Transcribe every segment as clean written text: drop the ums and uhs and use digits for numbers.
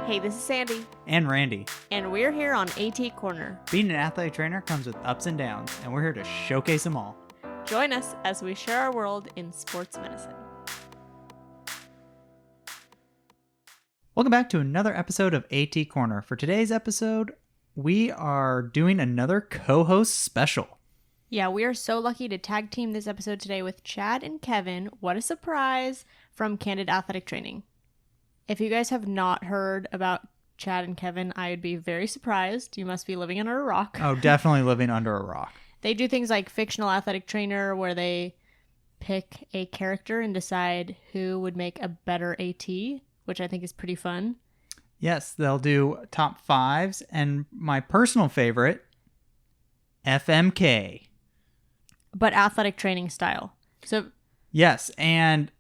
Hey, this is Sandy. And Randy. And we're here on AT Corner. Being an athletic trainer comes with ups and downs, and we're here to showcase them all. Join us as we share our world in sports medicine. Welcome back to another episode of AT Corner. For today's episode, we are doing another co-host special. Yeah, we are so lucky to tag team this episode today with Chad and Kevan. What a surprise, from Candid Athletic Training. If you guys have not heard about Chad and Kevan, I would be very surprised. You must be living under a rock. Oh, definitely living under a rock. They do things like fictional athletic trainer, where they pick a character and decide who would make a better AT, which I think is pretty fun. Yes, they'll do top fives, and my personal favorite, FMK. But athletic training style. So yes, and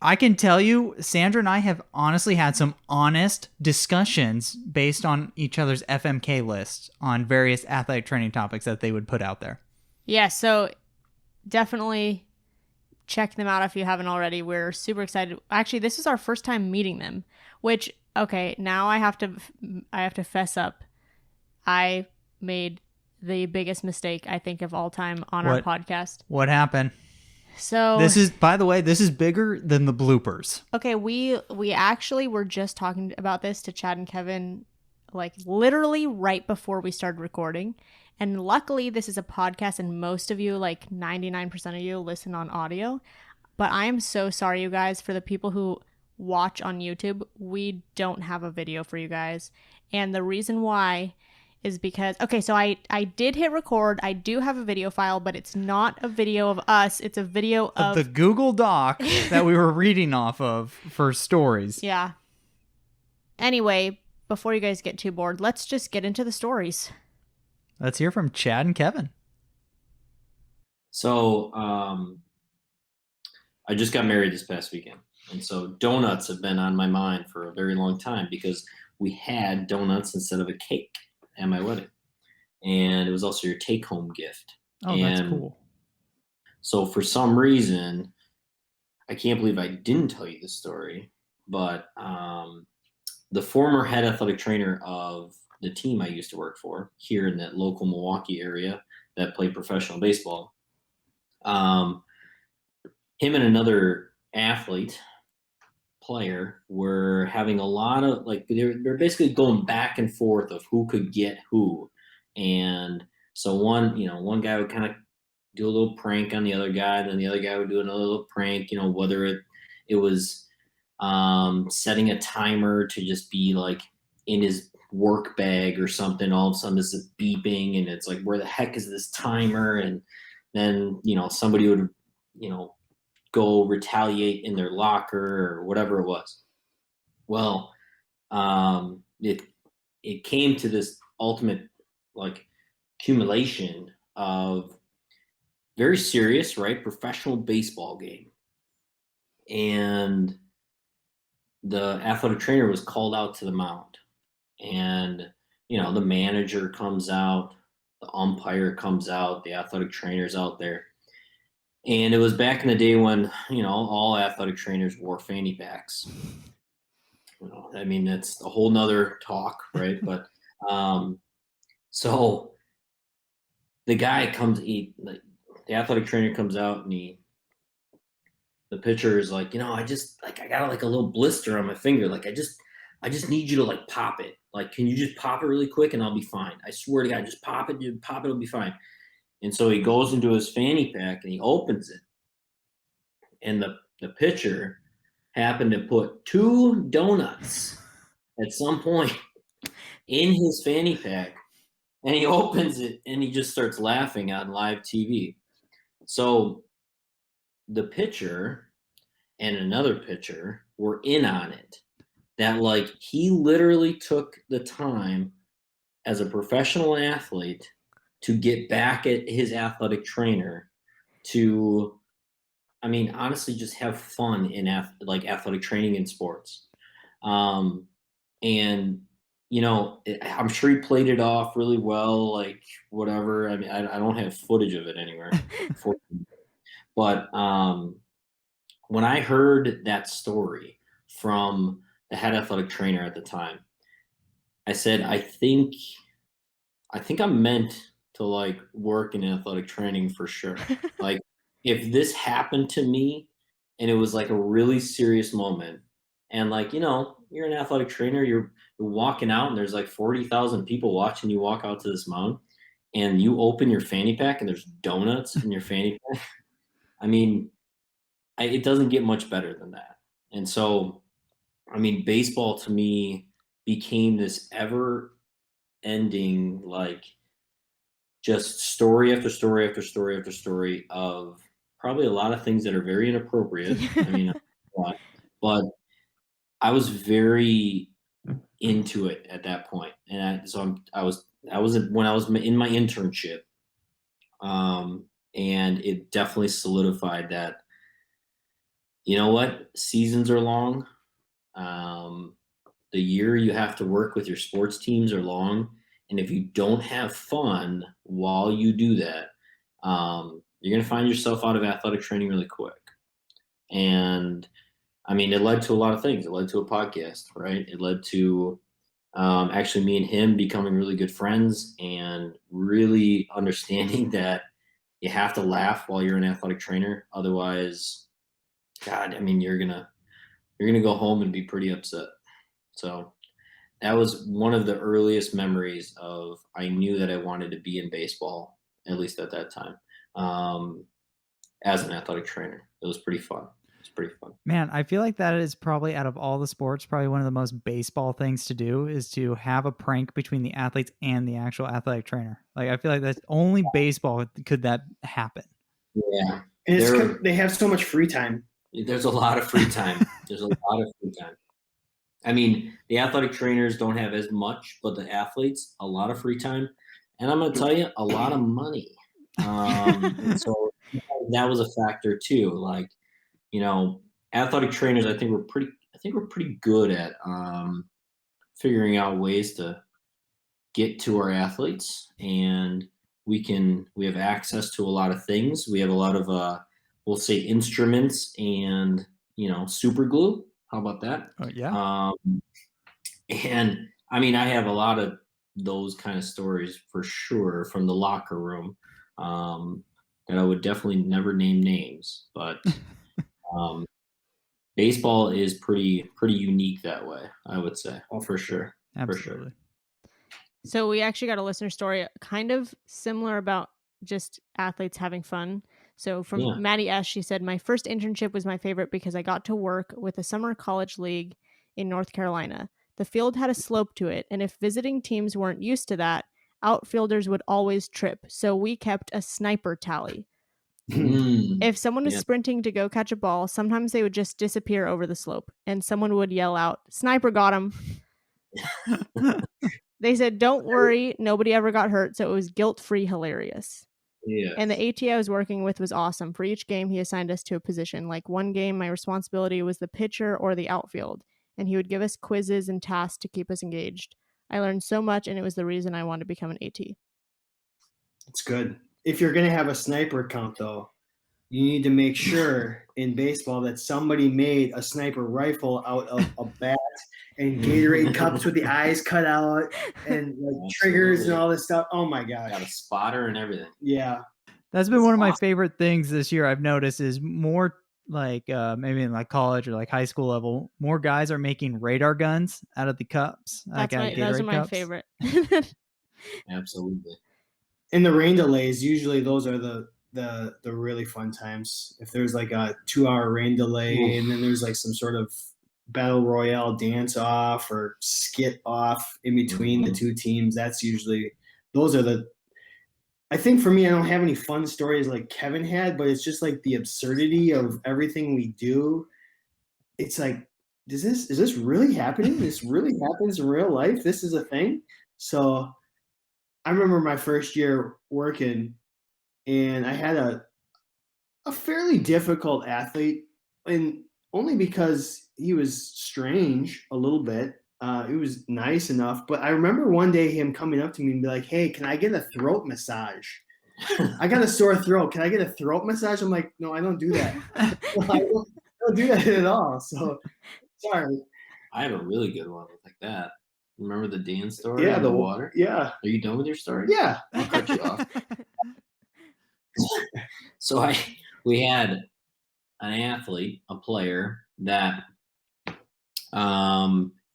I can tell you, Sandra and I have honestly had some honest discussions based on each other's FMK lists on various athletic training topics that they would put out there. yeah, so definitely check them out if you haven't already. We're super excited. Actually, this is our first time meeting them, which, okay, now I have to fess up. I made the biggest mistake, I think, of all time on our podcast. What happened? So this is, by the way, this is bigger than the bloopers. Okay, we actually were just talking about this to Chad and Kevan, like literally right before we started recording. And luckily, this is a podcast, and most of you, like 99% of you, listen on audio. But I am so sorry, you guys, for the people who watch on YouTube. We don't have a video for you guys. And the reason why is because, okay, so I did hit record. I do have a video file, but it's not a video of us. It's a video of the Google Doc that we were reading off of for stories. Yeah. Anyway, before you guys get too bored, let's just get into the stories. Let's hear from Chad and Kevan. So, I just got married this past weekend. And so donuts have been on my mind for a very long time because we had donuts instead of a cake at my wedding. And it was also your take-home gift. Oh, that's cool. So for some reason, I can't believe I didn't tell you this story, but the former head athletic trainer of the team I used to work for here in that local Milwaukee area that played professional baseball, him and another player were having a lot of, like, they're basically going back and forth of who could get who. And so one guy would kind of do a little prank on the other guy, then the other guy would do another little prank, whether it was setting a timer to just be like in his work bag or something. All of a sudden this is beeping and it's like, where the heck is this timer? And then, somebody would, go retaliate in their locker or whatever it was. Well, it came to this ultimate, like, accumulation of very serious, right, professional baseball game. And the athletic trainer was called out to the mound. And, the manager comes out, the umpire comes out, the athletic trainer's out there. And it was back in the day when, all athletic trainers wore fanny packs. That's a whole nother talk, right? But so the guy the athletic trainer comes out and the pitcher is like, I got like a little blister on my finger. Like, I just need you to like pop it. Like, can you just pop it really quick and I'll be fine? I swear to God, just pop it, dude. Pop it, it'll be fine. And so he goes into his fanny pack and he opens it. And the pitcher happened to put 2 donuts at some point in his fanny pack. And he opens it and he just starts laughing on live TV. So the pitcher and another pitcher were in on it. That, like, he literally took the time as a professional athlete to get back at his athletic trainer to, honestly, just have fun in athletic training and sports. And, I'm sure he played it off really well, like, whatever. I don't have footage of it anywhere. But when I heard that story from the head athletic trainer at the time. I said, I think I'm meant to like work in athletic training for sure. Like if this happened to me and it was like a really serious moment, and like, you're an athletic trainer, you're walking out and there's like 40,000 people watching you walk out to this mound, and you open your fanny pack and there's donuts in your fanny pack. I mean, it doesn't get much better than that. And so, I mean, baseball to me became this ever ending, like just story after story after story after story of probably a lot of things that are very inappropriate. I mean, but I was very into it at that point. And I was when I was in my internship, and it definitely solidified that, you know what, seasons are long. The year you have to work with your sports teams are long. And if you don't have fun while you do that, you're going to find yourself out of athletic training really quick. And I mean, it led to a lot of things. It led to a podcast, right? It led to actually me and him becoming really good friends and really understanding that you have to laugh while you're an athletic trainer. Otherwise, God, I mean, you're gonna go home and be pretty upset. So that was one of the earliest memories of I knew that I wanted to be in baseball, at least at that time, as an athletic trainer. It was pretty fun. It's pretty fun. Man, I feel like that is probably, out of all the sports, probably one of the most baseball things to do, is to have a prank between the athletes and the actual athletic trainer. Like, I feel like that's only baseball could that happen. Yeah. And they have so much free time. There's a lot of free time. I mean, the athletic trainers don't have as much, but the athletes, a lot of free time. And I'm going to tell you, a lot of money. And so that was a factor too. Like, athletic trainers, I think we're pretty good at figuring out ways to get to our athletes, and we have access to a lot of things. We have a lot of we'll say instruments and super glue. How about that? Oh, yeah. And I mean, I have a lot of those kind of stories for sure from the locker room that I would definitely never name names, but baseball is pretty unique that way, I would say. Oh, for sure. Absolutely. For sure. So we actually got a listener story kind of similar about just athletes having fun. So from Maddy S, she said, my first internship was my favorite because I got to work with a summer college league in North Carolina. The field had a slope to it, and if visiting teams weren't used to that, outfielders would always trip. So we kept a sniper tally. If someone was sprinting to go catch a ball, sometimes they would just disappear over the slope, and someone would yell out, "Sniper got him." They said, don't worry, nobody ever got hurt, so it was guilt-free hilarious. Yeah. And the AT I was working with was awesome. For each game, he assigned us to a position. Like one game, my responsibility was the pitcher or the outfield, and he would give us quizzes and tasks to keep us engaged. I learned so much, and it was the reason I wanted to become an AT. It's good. If you're going to have a sniper count, though, you need to make sure in baseball that somebody made a sniper rifle out of a bat and Gatorade cups with the eyes cut out and like triggers and all this stuff. Oh my gosh. Got a spotter and everything. Yeah. That's been one of my favorite things this year I've noticed is more like maybe in like college or like high school level, more guys are making radar guns out of the cups. Those are my favorite. Absolutely. And the rain delays, usually those are the really fun times. If there's like a 2-hour rain delay and then there's like some sort of battle royale dance off or skit off in between the two teams, that's usually I think for me, I don't have any fun stories like Kevin had, but it's just like the absurdity of everything we do. It's like, is this really happening? This really happens in real life? This is a thing? So I remember my first year working, and I had a fairly difficult athlete, and only because he was strange a little bit. He was nice enough, but I remember one day him coming up to me and be like, "Hey, can I get a throat massage? I got a sore throat. Can I get a throat massage?" I'm like, "No, I don't do that. I don't do that at all." So sorry. I have a really good one like that. Remember the Dan story? Yeah, in the water. Yeah. Are you done with your story? Yeah. I'll cut you off. So we had an athlete, a player that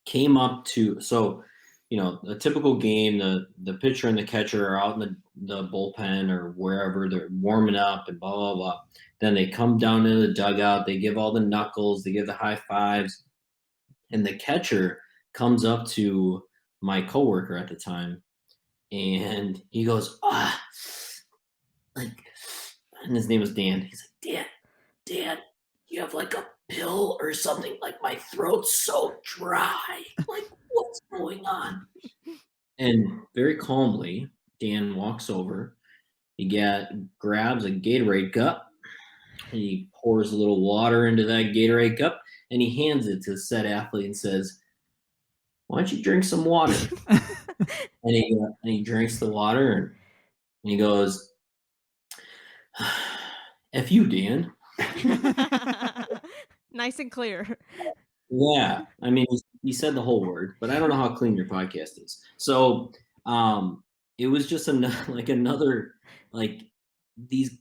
came up to, so, you know, a typical game, the pitcher and the catcher are out in the bullpen or wherever, they're warming up and blah, blah, blah. Then they come down into the dugout, they give all the knuckles, they give the high fives, and the catcher comes up to my coworker at the time, and he goes, and his name was Dan. He's like, Dan, you have like a pill or something? Like, my throat's so dry. Like, what's going on? And very calmly, Dan walks over. He grabs a Gatorade cup. And he pours a little water into that Gatorade cup, and he hands it to said athlete and says, "Why don't you drink some water?" and he drinks the water, and he goes, "F you, Dan." Nice and clear. Yeah, I mean, he said the whole word, but I don't know how clean your podcast is. So, it was just another these.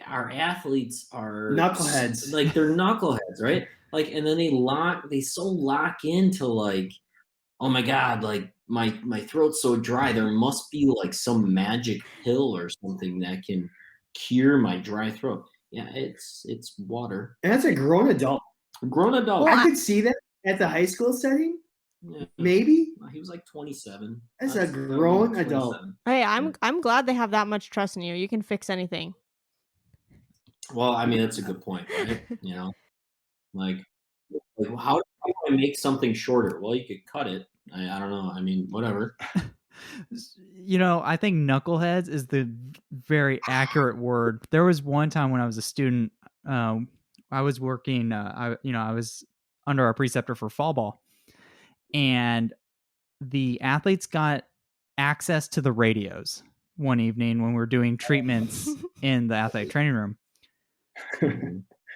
Our athletes are knuckleheads. Like, they're knuckleheads, right? Like, and then they lock into like, oh my God, like my throat's so dry. There must be like some magic pill or something that can cure my dry throat. Yeah, it's water. And that's a grown adult. Well, I could see that at the high school setting. Yeah. Maybe. He was like 27. As a grown adult. Hey, I'm glad they have that much trust in you. You can fix anything. Well, I mean, that's a good point, right? You know, like how do I make something shorter? Well, you could cut it. I don't know. I mean, whatever. You know, I think knuckleheads is the very accurate word. There was one time when I was a student, I was working, I was under our preceptor for fall ball, and the athletes got access to the radios one evening when we were doing treatments in the athletic training room.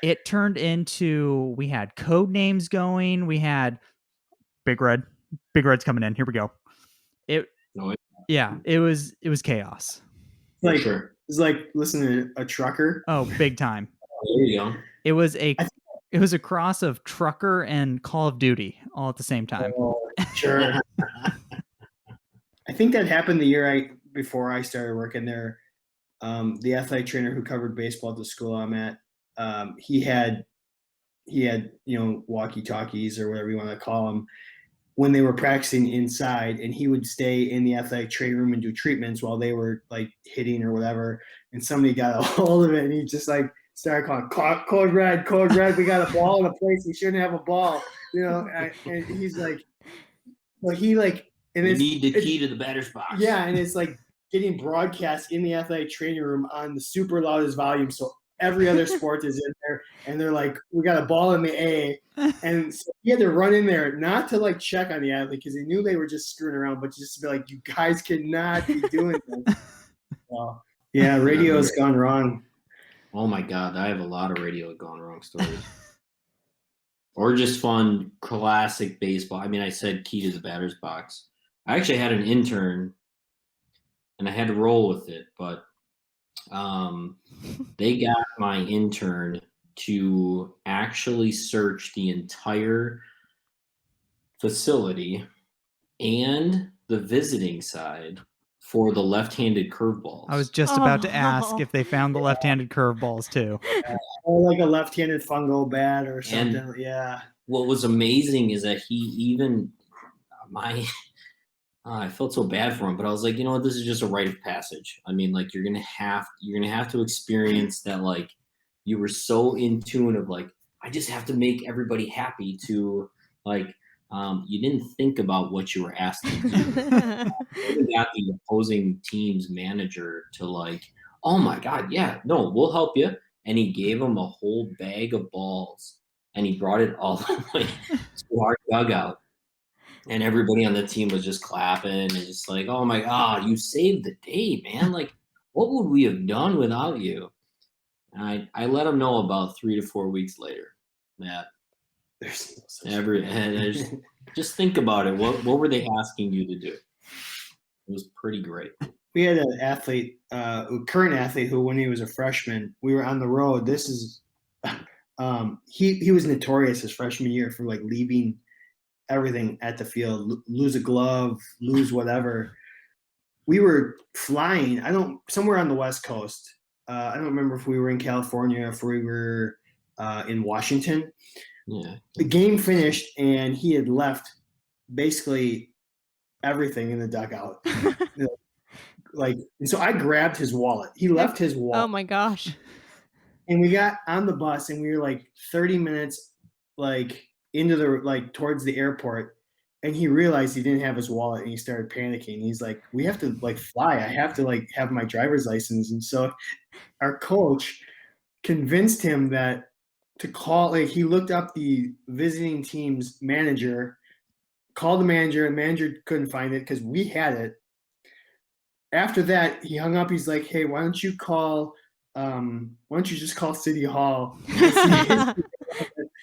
It turned into, we had code names going. We had Big Red's coming in. Here we go. It was chaos. Like, it's like listening to a trucker. Oh, big time. There you go. It was a cross of trucker and Call of Duty all at the same time. Oh, sure. I think that happened the year before I started working there. The athletic trainer who covered baseball at the school I'm at, he had walkie-talkies or whatever you want to call them when they were practicing inside, and he would stay in the athletic training room and do treatments while they were like hitting or whatever. And somebody got a hold of it, and he just like started calling code red. We got a ball in a place we shouldn't have a ball, you know. And he's like, well, he like, and you need the key to the batter's box. Yeah, and it's like getting broadcast in the athletic training room on the super loudest volume, so every other sport is in there, and they're like, we got a ball in the A, and so he had to run in there, not to like check on the athlete because he knew they were just screwing around, but just to be like, you guys cannot be doing this. So, yeah, radio's gone wrong. Oh my God, I have a lot of radio gone wrong stories. Or just fun, classic baseball. I mean, I said key to the batter's box. I actually had an intern, and I had to roll with it, but they got my intern to actually search the entire facility and the visiting side for the left-handed curveballs. I was just about to ask if they found the left-handed curveballs too. Or like a left-handed fungo bat or something. And yeah. What was amazing is that he even I felt so bad for him, but I was like, you know what, this is just a rite of passage. I mean, like, you're gonna have to experience that. Like, you were so in tune of like, I just have to make everybody happy to like. You didn't think about what you were asked to do. You got the opposing team's manager to like, oh my God, yeah, no, we'll help you. And he gave him a whole bag of balls, and he brought it all the way to our dugout. And everybody on the team was just clapping and just like, oh my God, you saved the day, man. Like, what would we have done without you? And I let him know about 3 to 4 weeks later that Just think about it. What were they asking you to do? It was pretty great. We had an athlete, a current athlete, who when he was a freshman, we were on the road. This is, he was notorious his freshman year for like leaving everything at the field, lose a glove, lose whatever. We were flying, somewhere on the West Coast. I don't remember if we were in California or if we were in Washington. Yeah. The game finished and he had left basically everything in the dugout. So I grabbed his wallet. He left his wallet. Oh my gosh. And we got on the bus and we were like 30 minutes into the towards the airport, and he realized he didn't have his wallet and he started panicking. He's like, we have to fly. I have to have my driver's license. And so our coach convinced him that to call, he looked up the visiting team's manager, called the manager, and manager couldn't find it because we had it. After that, he hung up. He's like, hey, why don't you just call City Hall?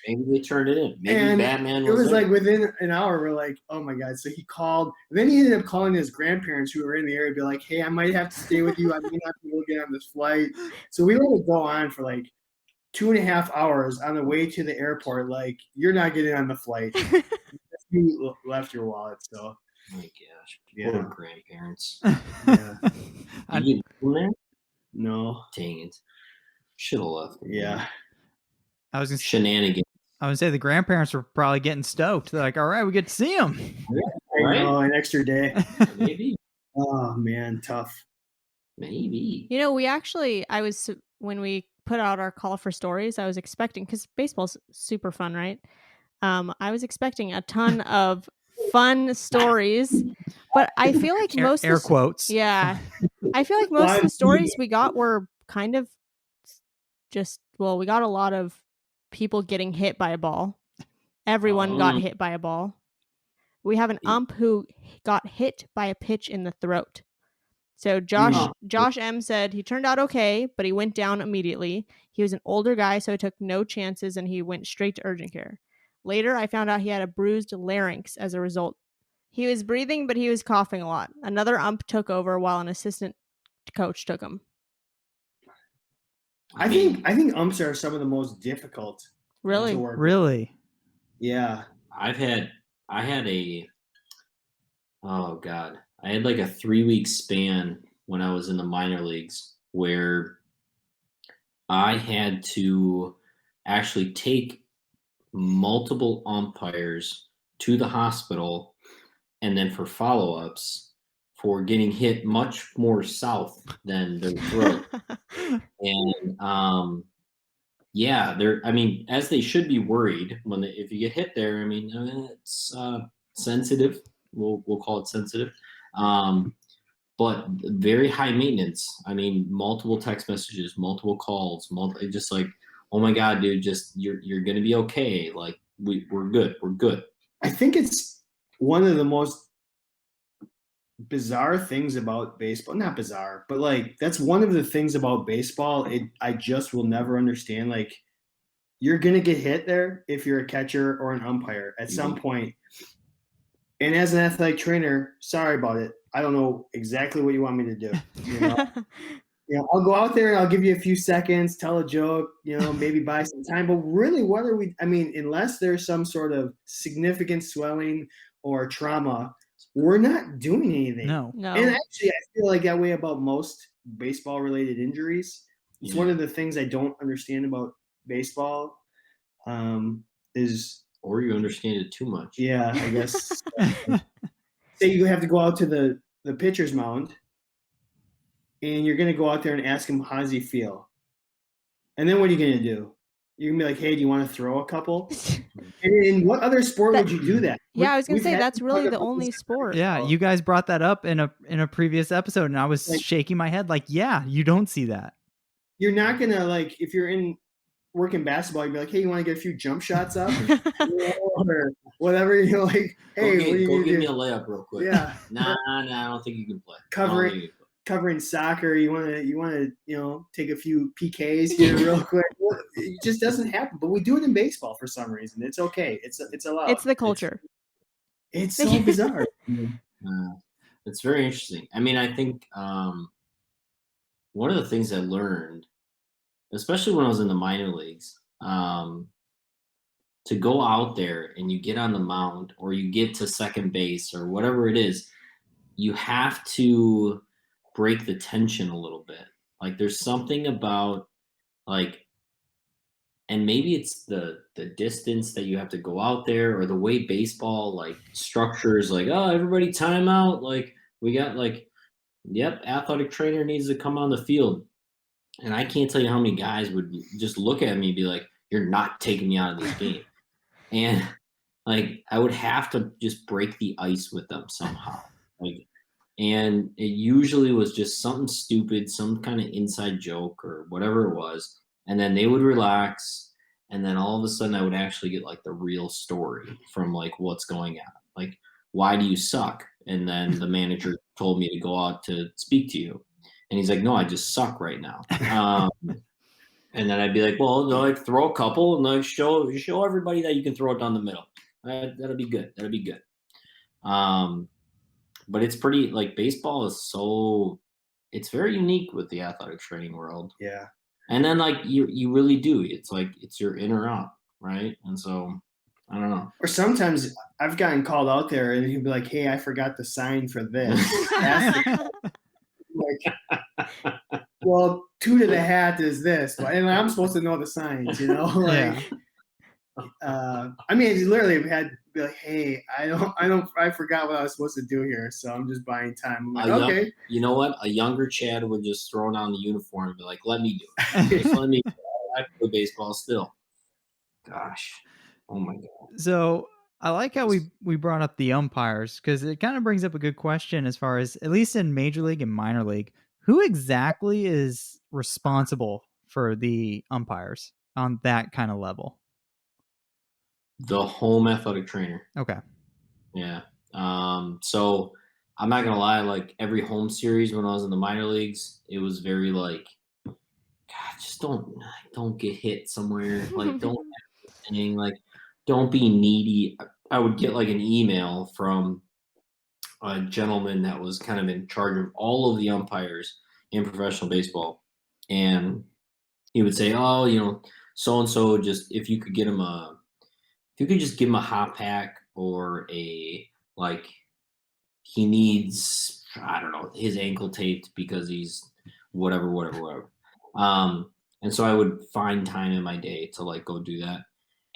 Maybe they turned it in. Maybe and Batman was it was there. within an hour, we're like, oh my God. So he called. Then he ended up calling his grandparents who were in the area, be like, hey, I might have to stay with you. I may not be able to get on this flight. So we let it go on for 2.5 hours on the way to the airport. You're not getting on the flight. You left your wallet. So, oh my gosh. Yeah. Poor grandparents. Yeah. Did you live there? No. Dang it. Should have left. Yeah. I was gonna Shenanigans. I would say the grandparents were probably getting stoked. They're like, all right, we get to see them. I know, an extra day. Maybe. Oh man, tough. Maybe. You know, when we put out our call for stories, I was expecting, because baseball's super fun, right? I was expecting a ton of fun stories, but I feel like most air quotes. Yeah. I feel like most of the stories we got were kind of we got a lot of people getting hit by a ball. Everyone got hit by a ball. We have an ump who got hit by a pitch in the throat. So Josh M said he turned out okay, but he went down immediately. He was an older guy, so he took no chances and he went straight to urgent care. Later, I found out he had a bruised larynx as a result. He was breathing, but he was coughing a lot. Another ump took over while an assistant coach took him. I think umps are some of the most difficult. Really? To work with. Really? Yeah. I had a 3-week span when I was in the minor leagues where I had to actually take multiple umpires to the hospital and then for follow-ups for getting hit much more south than their throat. And as they should be worried if you get hit there. It's sensitive. We'll call it sensitive. But very high maintenance. Multiple text messages, multiple calls, just like, oh my God, dude, just you're gonna be okay. We're good. We're good. I think it's one of the most bizarre things about baseball. Not bizarre, but that's one of the things about baseball. I just will never understand. You're gonna get hit there if you're a catcher or an umpire at some point. And as an athletic trainer, sorry about it. I don't know exactly what you want me to do. I'll go out there and I'll give you a few seconds, tell a joke, maybe buy some time. But really, what are we? Unless there's some sort of significant swelling or trauma, we're not doing anything. No. And actually, I feel like that way about most baseball-related injuries. It's one of the things I don't understand about baseball. Or you understand it too much. Yeah, I guess. Say you have to go out to the pitcher's mound, and you're going to go out there and ask him, how does he feel? And then what are you going to do? You're going to be like, hey, do you want to throw a couple? And in what other sport would you do that? Yeah, I was going to say, that's really the only sport. Yeah, you guys brought that up in a previous episode, and I was shaking my head yeah, you don't see that. You're not going to, if you're in working basketball, you'd be like, hey, you want to get a few jump shots up? Or whatever, hey, go give me a layup real quick. Yeah. Nah, I don't think you can play. Covering soccer, you want to take a few PKs here real quick. It just doesn't happen, but we do it in baseball for some reason. It's okay. It's allowed. It's the culture. It's so bizarre. It's very interesting. I mean, I think one of the things I learned, especially when I was in the minor leagues, to go out there and you get on the mound or you get to second base or whatever it is, you have to break the tension a little bit. Like there's something about like, and maybe it's the distance that you have to go out there or the way baseball like structures like, oh, everybody time out. Like we got like, yep, athletic trainer needs to come on the field. And I can't tell you how many guys would just look at me and be like, you're not taking me out of this game. And like I would have to just break the ice with them somehow. Like, and it usually was just something stupid, some kind of inside joke or whatever it was. And then they would relax. And then all of a sudden I would actually get like the real story from like what's going on. Like, why do you suck? And then the manager told me to go out to speak to you. And he's like, no, I just suck right now. And then I'd be like, well, no, like throw a couple and like show everybody that you can throw it down the middle. That'll be good. That'll be good. But it's pretty like baseball is it's very unique with the athletic training world. Yeah. And then like you really do. It's like it's your in or out, right? And so I don't know. Or sometimes I've gotten called out there and he'd be like, hey, I forgot the sign for this. Like, well, two to the hat is this, and I'm supposed to know the signs, you know. Like, I mean, it's literally had to be like, hey, I forgot what I was supposed to do here, so I'm just buying time. I'm like, okay. You know what? A younger Chad would just throw down the uniform and be like, let me do it. Just let me. I play baseball still. Gosh, oh my god. So I like how we brought up the umpires because it kind of brings up a good question as far as, at least in Major League and Minor League, who exactly is responsible for the umpires on that kind of level? The home athletic trainer. Okay. Yeah. So I'm not gonna lie, like every home series when I was in the minor leagues, it was very like, God, just don't get hit somewhere. Like don't anything, like don't be needy. I would get like an email from a gentleman that was kind of in charge of all of the umpires in professional baseball. And he would say, oh, you know, so-and-so, just if you could just give him a hot pack or a, like, he needs, I don't know, his ankle taped because he's whatever. And so I would find time in my day to like go do that.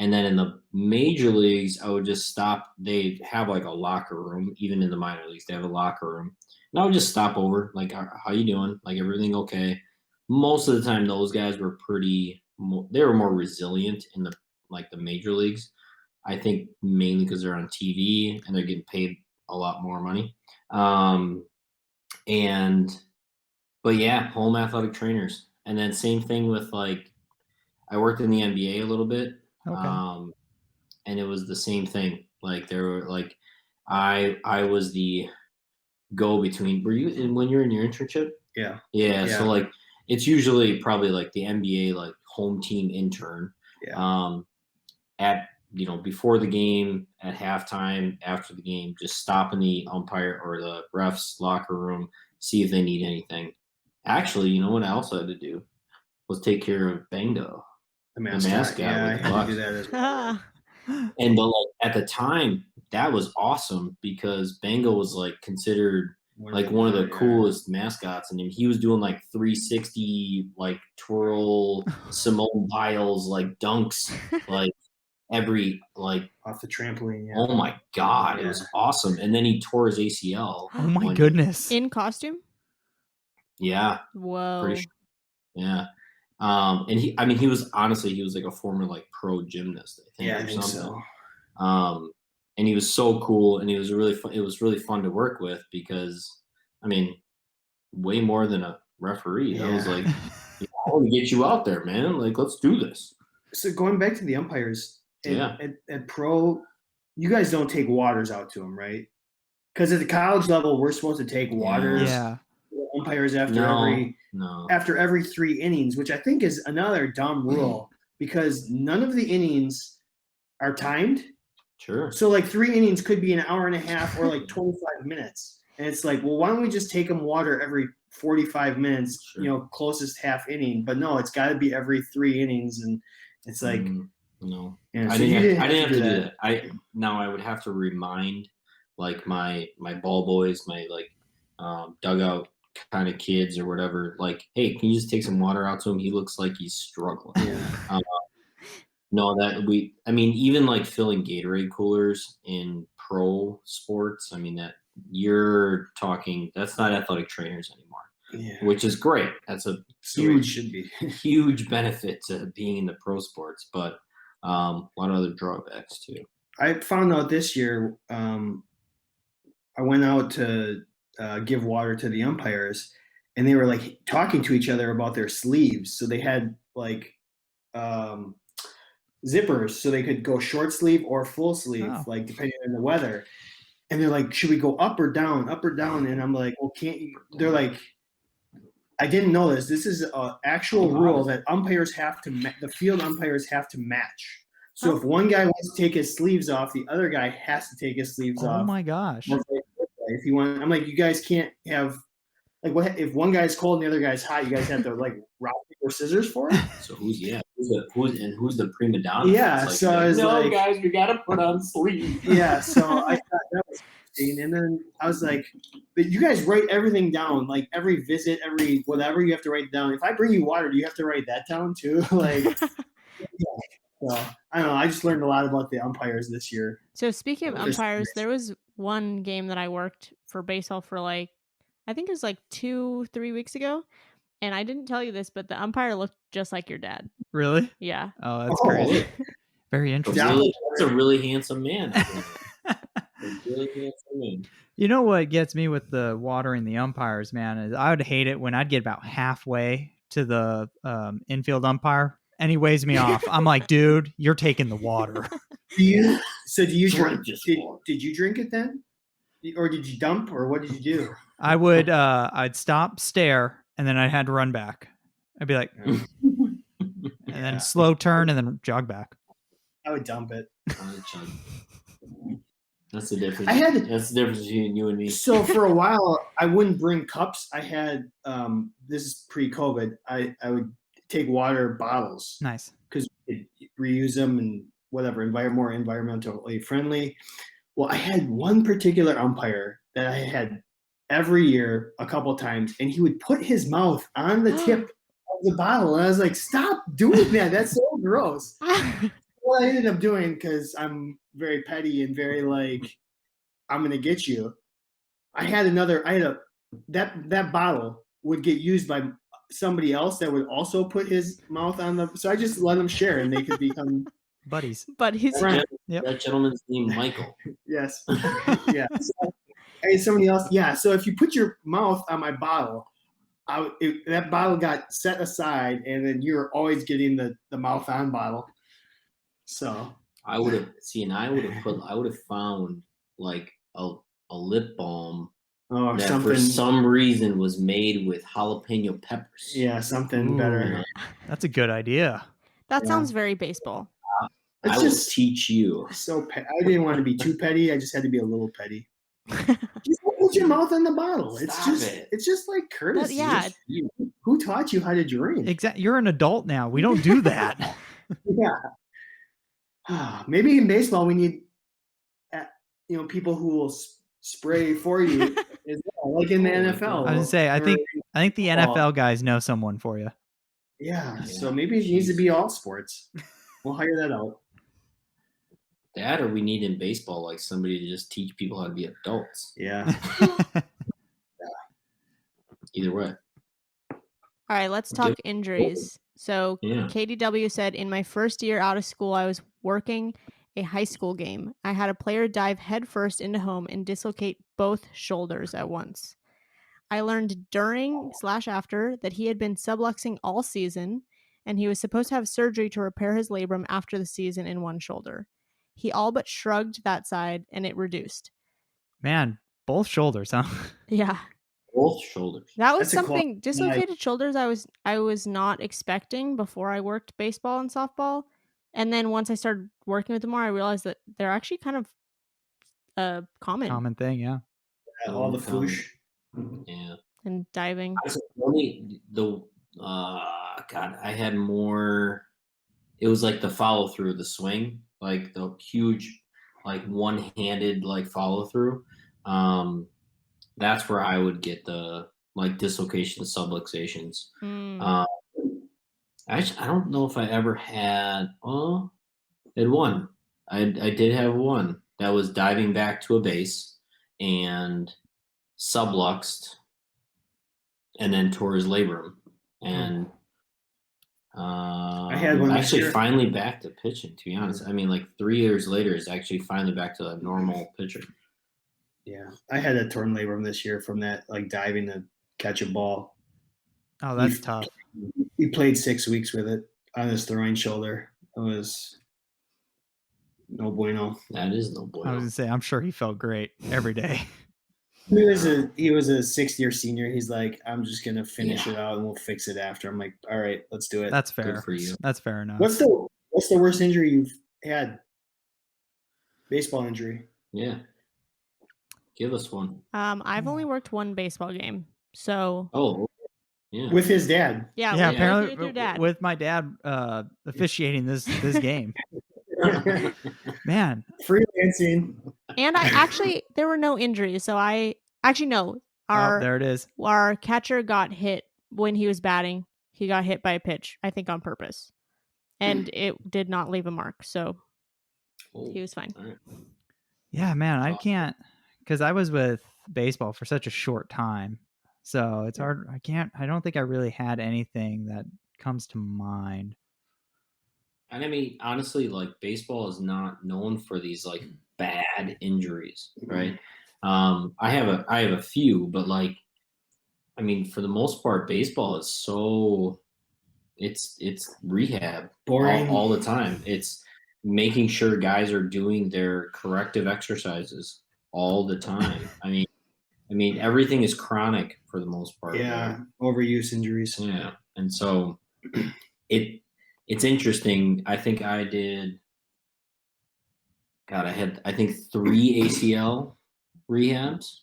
And then in the major leagues, I would just stop. They have like a locker room, even in the minor leagues, they have a locker room. And I would just stop over, like, how you doing? Like, everything okay? Most of the time, those guys were they were more resilient in the major leagues. I think mainly because they're on TV and they're getting paid a lot more money. But yeah, home athletic trainers. And then same thing with like, I worked in the NBA a little bit. Okay. And it was the same thing. Like there were like, I was the go between. Were you when you're in your internship? Yeah. So like, it's usually probably like the NBA, like home team intern. Yeah. At, you know, before the game, at halftime, after the game, just stop in the umpire or the refs locker room, see if they need anything. Actually, you know what I also had to do was take care of Bango, the mascot. Yeah, I had to do that as well. And but like at the time, that was awesome because Bango was like considered like one of the coolest mascots, and he was doing like 360 like twirl Simone Biles like dunks like every like off the trampoline. Yeah. Oh my god, it was awesome. And then he tore his ACL. Oh my goodness. In costume? Yeah. Whoa. Pretty sure. Yeah. And he was like a former like pro gymnast, I think. Yeah, I think so. And he was so cool, and he was really fun. It was really fun to work with because, I mean, way more than a referee. Yeah. I was like, I want to get you out there, man. Like, let's do this. So going back to the umpires, at pro, you guys don't take waters out to them, right? Because at the college level, we're supposed to take waters. Yeah. Umpires after every 3 innings, which I think is another dumb rule because none of the innings are timed Sure. So like 3 innings could be an hour and a half or like 25 minutes. And it's like, well, why don't we just take them water every 45 minutes, Sure. Closest half inning. But no, it's got to be every 3 innings. And it's like, no, yeah, I so didn't have to do that. I would have to remind like my ball boys, my like dugout kind of kids or whatever, like, hey, can you just take some water out to him? He looks like he's struggling. Yeah. No, even like filling Gatorade coolers in pro sports, I mean, that you're talking, that's not athletic trainers anymore, which is great. That's a huge benefit to being in the pro sports, but a lot of other drawbacks too. I found out this year, I went out to give water to the umpires, and they were like talking to each other about their sleeves. So they had like zippers, so they could go short sleeve or full sleeve, like depending on the weather. And they're like, should we go up or down? And I'm like, well, can't you? They're like, I didn't know this. This is an actual rule that umpires have to, the field umpires have to match. So if one guy wants to take his sleeves off, the other guy has to take his sleeves off. Oh my gosh. If you want, I'm like, you guys can't have, like, what if one guy's cold and the other guy's hot? You guys have to like rock paper scissors for it. So who's the prima donna? Yeah. Like, so I was like, guys, we gotta put on sleeves. Yeah. So I thought that was interesting, and then I was like, but you guys write everything down, like every visit, every whatever, you have to write down. If I bring you water, do you have to write that down too? Like, so I don't know. I just learned a lot about the umpires this year. So speaking of umpires, there was one game that I worked for baseball for like, I think it was like 2-3 weeks ago. And I didn't tell you this, but the umpire looked just like your dad. Really? Yeah. Oh, that's crazy. Very interesting. That's a really handsome man. Really handsome man. You know what gets me with the watering the umpires, man, is I would hate it when I'd get about halfway to the infield umpire and he weighs me off. I'm like, dude, you're taking the water. Did you drink? Did you drink it then? Or did you dump, or what did you do? I would, I'd stop, stare, and then I had to run back. I'd be like, and then slow turn, and then jog back. I would dump it. That's the difference. That's the difference between you and me. So for a while, I wouldn't bring cups. I had this is pre-COVID. I would take water bottles. Nice, because we could reuse them and whatever, more environmentally friendly. Well, I had one particular umpire that I had every year a couple times, and he would put his mouth on the tip of the bottle, and I was like, "Stop doing that! That's so gross." What I ended up doing, because I'm very petty and very like, I'm gonna get you. That bottle would get used by somebody else that would also put his mouth on the. So I just let them share, and they could become buddies. Yep. That gentleman's named Michael. Yes. Yeah. So, and somebody else. Yeah. So if you put your mouth on my bottle, that bottle got set aside, and then you're always getting the mouth on bottle. So I would have found like a lip balm that something, for some reason was made with jalapeno peppers. Yeah, something better. That's a good idea. That sounds very baseball. I will teach you. So I didn't want to be too petty. I just had to be a little petty. Just put your mouth on the bottle. It's just like courtesy. Yeah. Who taught you how to drink? Exactly. You're an adult now. We don't do that. Yeah. Maybe in baseball we need, people who will spray for you, as well, like in the NFL. I was gonna say, I think the NFL guys know someone for you. Yeah. So maybe it needs to be all sports. We'll hire that out. That, or we need in baseball like somebody to just teach people how to be adults. Yeah. Either way. All right, let's talk injuries. So KDW said, in my first year out of school, I was working a high school game. I had a player dive headfirst into home and dislocate both shoulders at once. I learned during/after that he had been subluxing all season, and he was supposed to have surgery to repair his labrum after the season in one shoulder. He all but shrugged that side, and it reduced. Man, both shoulders, huh? Yeah. Both shoulders. That was something, dislocated shoulders I was not expecting before I worked baseball and softball. And then once I started working with them more, I realized that they're actually kind of common thing, yeah. All the foosh. Yeah. and diving. God, I had more. It was like the follow through, the swing, like the huge, like one-handed like follow through. That's where I would get the like dislocations, subluxations. I don't know if I ever had. Had one. I did have one that was diving back to a base and subluxed, and then tore his labrum. And I had one actually year. finally back to pitching. To be honest, I mean, like 3 years later, is actually finally back to a normal pitcher. Yeah, I had a torn labrum this year from that, like diving to catch a ball. Oh, that's tough. He played 6 weeks with it on his throwing shoulder. It was no bueno. That is no bueno. I was gonna say, I'm sure he felt great every day. He was a 6th-year senior. He's like, I'm just gonna finish it out and we'll fix it after. I'm like, all right, let's do it. That's fair. Good for you. That's fair enough. What's the worst injury you've had? Baseball injury. Yeah. Give us one. I've only worked one baseball game, so. Oh, yeah. With his dad. Yeah, apparently with your dad. with my dad officiating this game. Man, Freelancing. And there were no injuries, so there it is. Our catcher got hit when he was batting. He got hit by a pitch, I think on purpose, and it did not leave a mark, so he was fine. Right. Yeah, man, I can't, because I was with baseball for such a short time, so it's hard. I don't think I really had anything that comes to mind. And I mean, honestly, like baseball is not known for these like bad injuries, right? I have a few, but like, I mean, for the most part, baseball is so it's rehab Boring all the time. It's making sure guys are doing their corrective exercises all the time. I mean, everything is chronic for the most part. Yeah, right? overuse injuries. Yeah, and so it's interesting. I think I did. God, I had 3 ACL rehabs,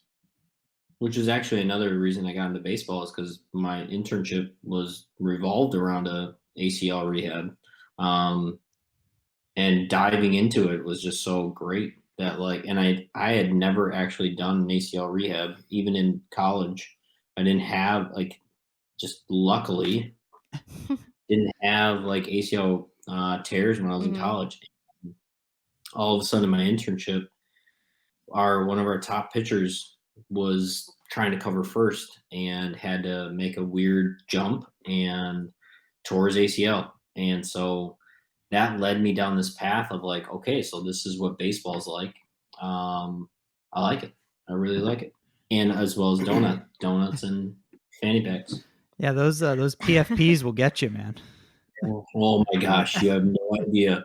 which is actually another reason I got into baseball, is because my internship was revolved around a ACL rehab, and diving into it was just so great that and I had never actually done an ACL rehab even in college. I didn't have just luckily didn't have ACL tears when I was in college. All of a sudden, my internship, one of our top pitchers was trying to cover first and had to make a weird jump and tore his ACL. And so that led me down this path of okay, so this is what baseball is like. I like it. I really like it. And as well as donuts and fanny packs. Yeah, those PFPs will get you, man. Oh my gosh, you have no idea.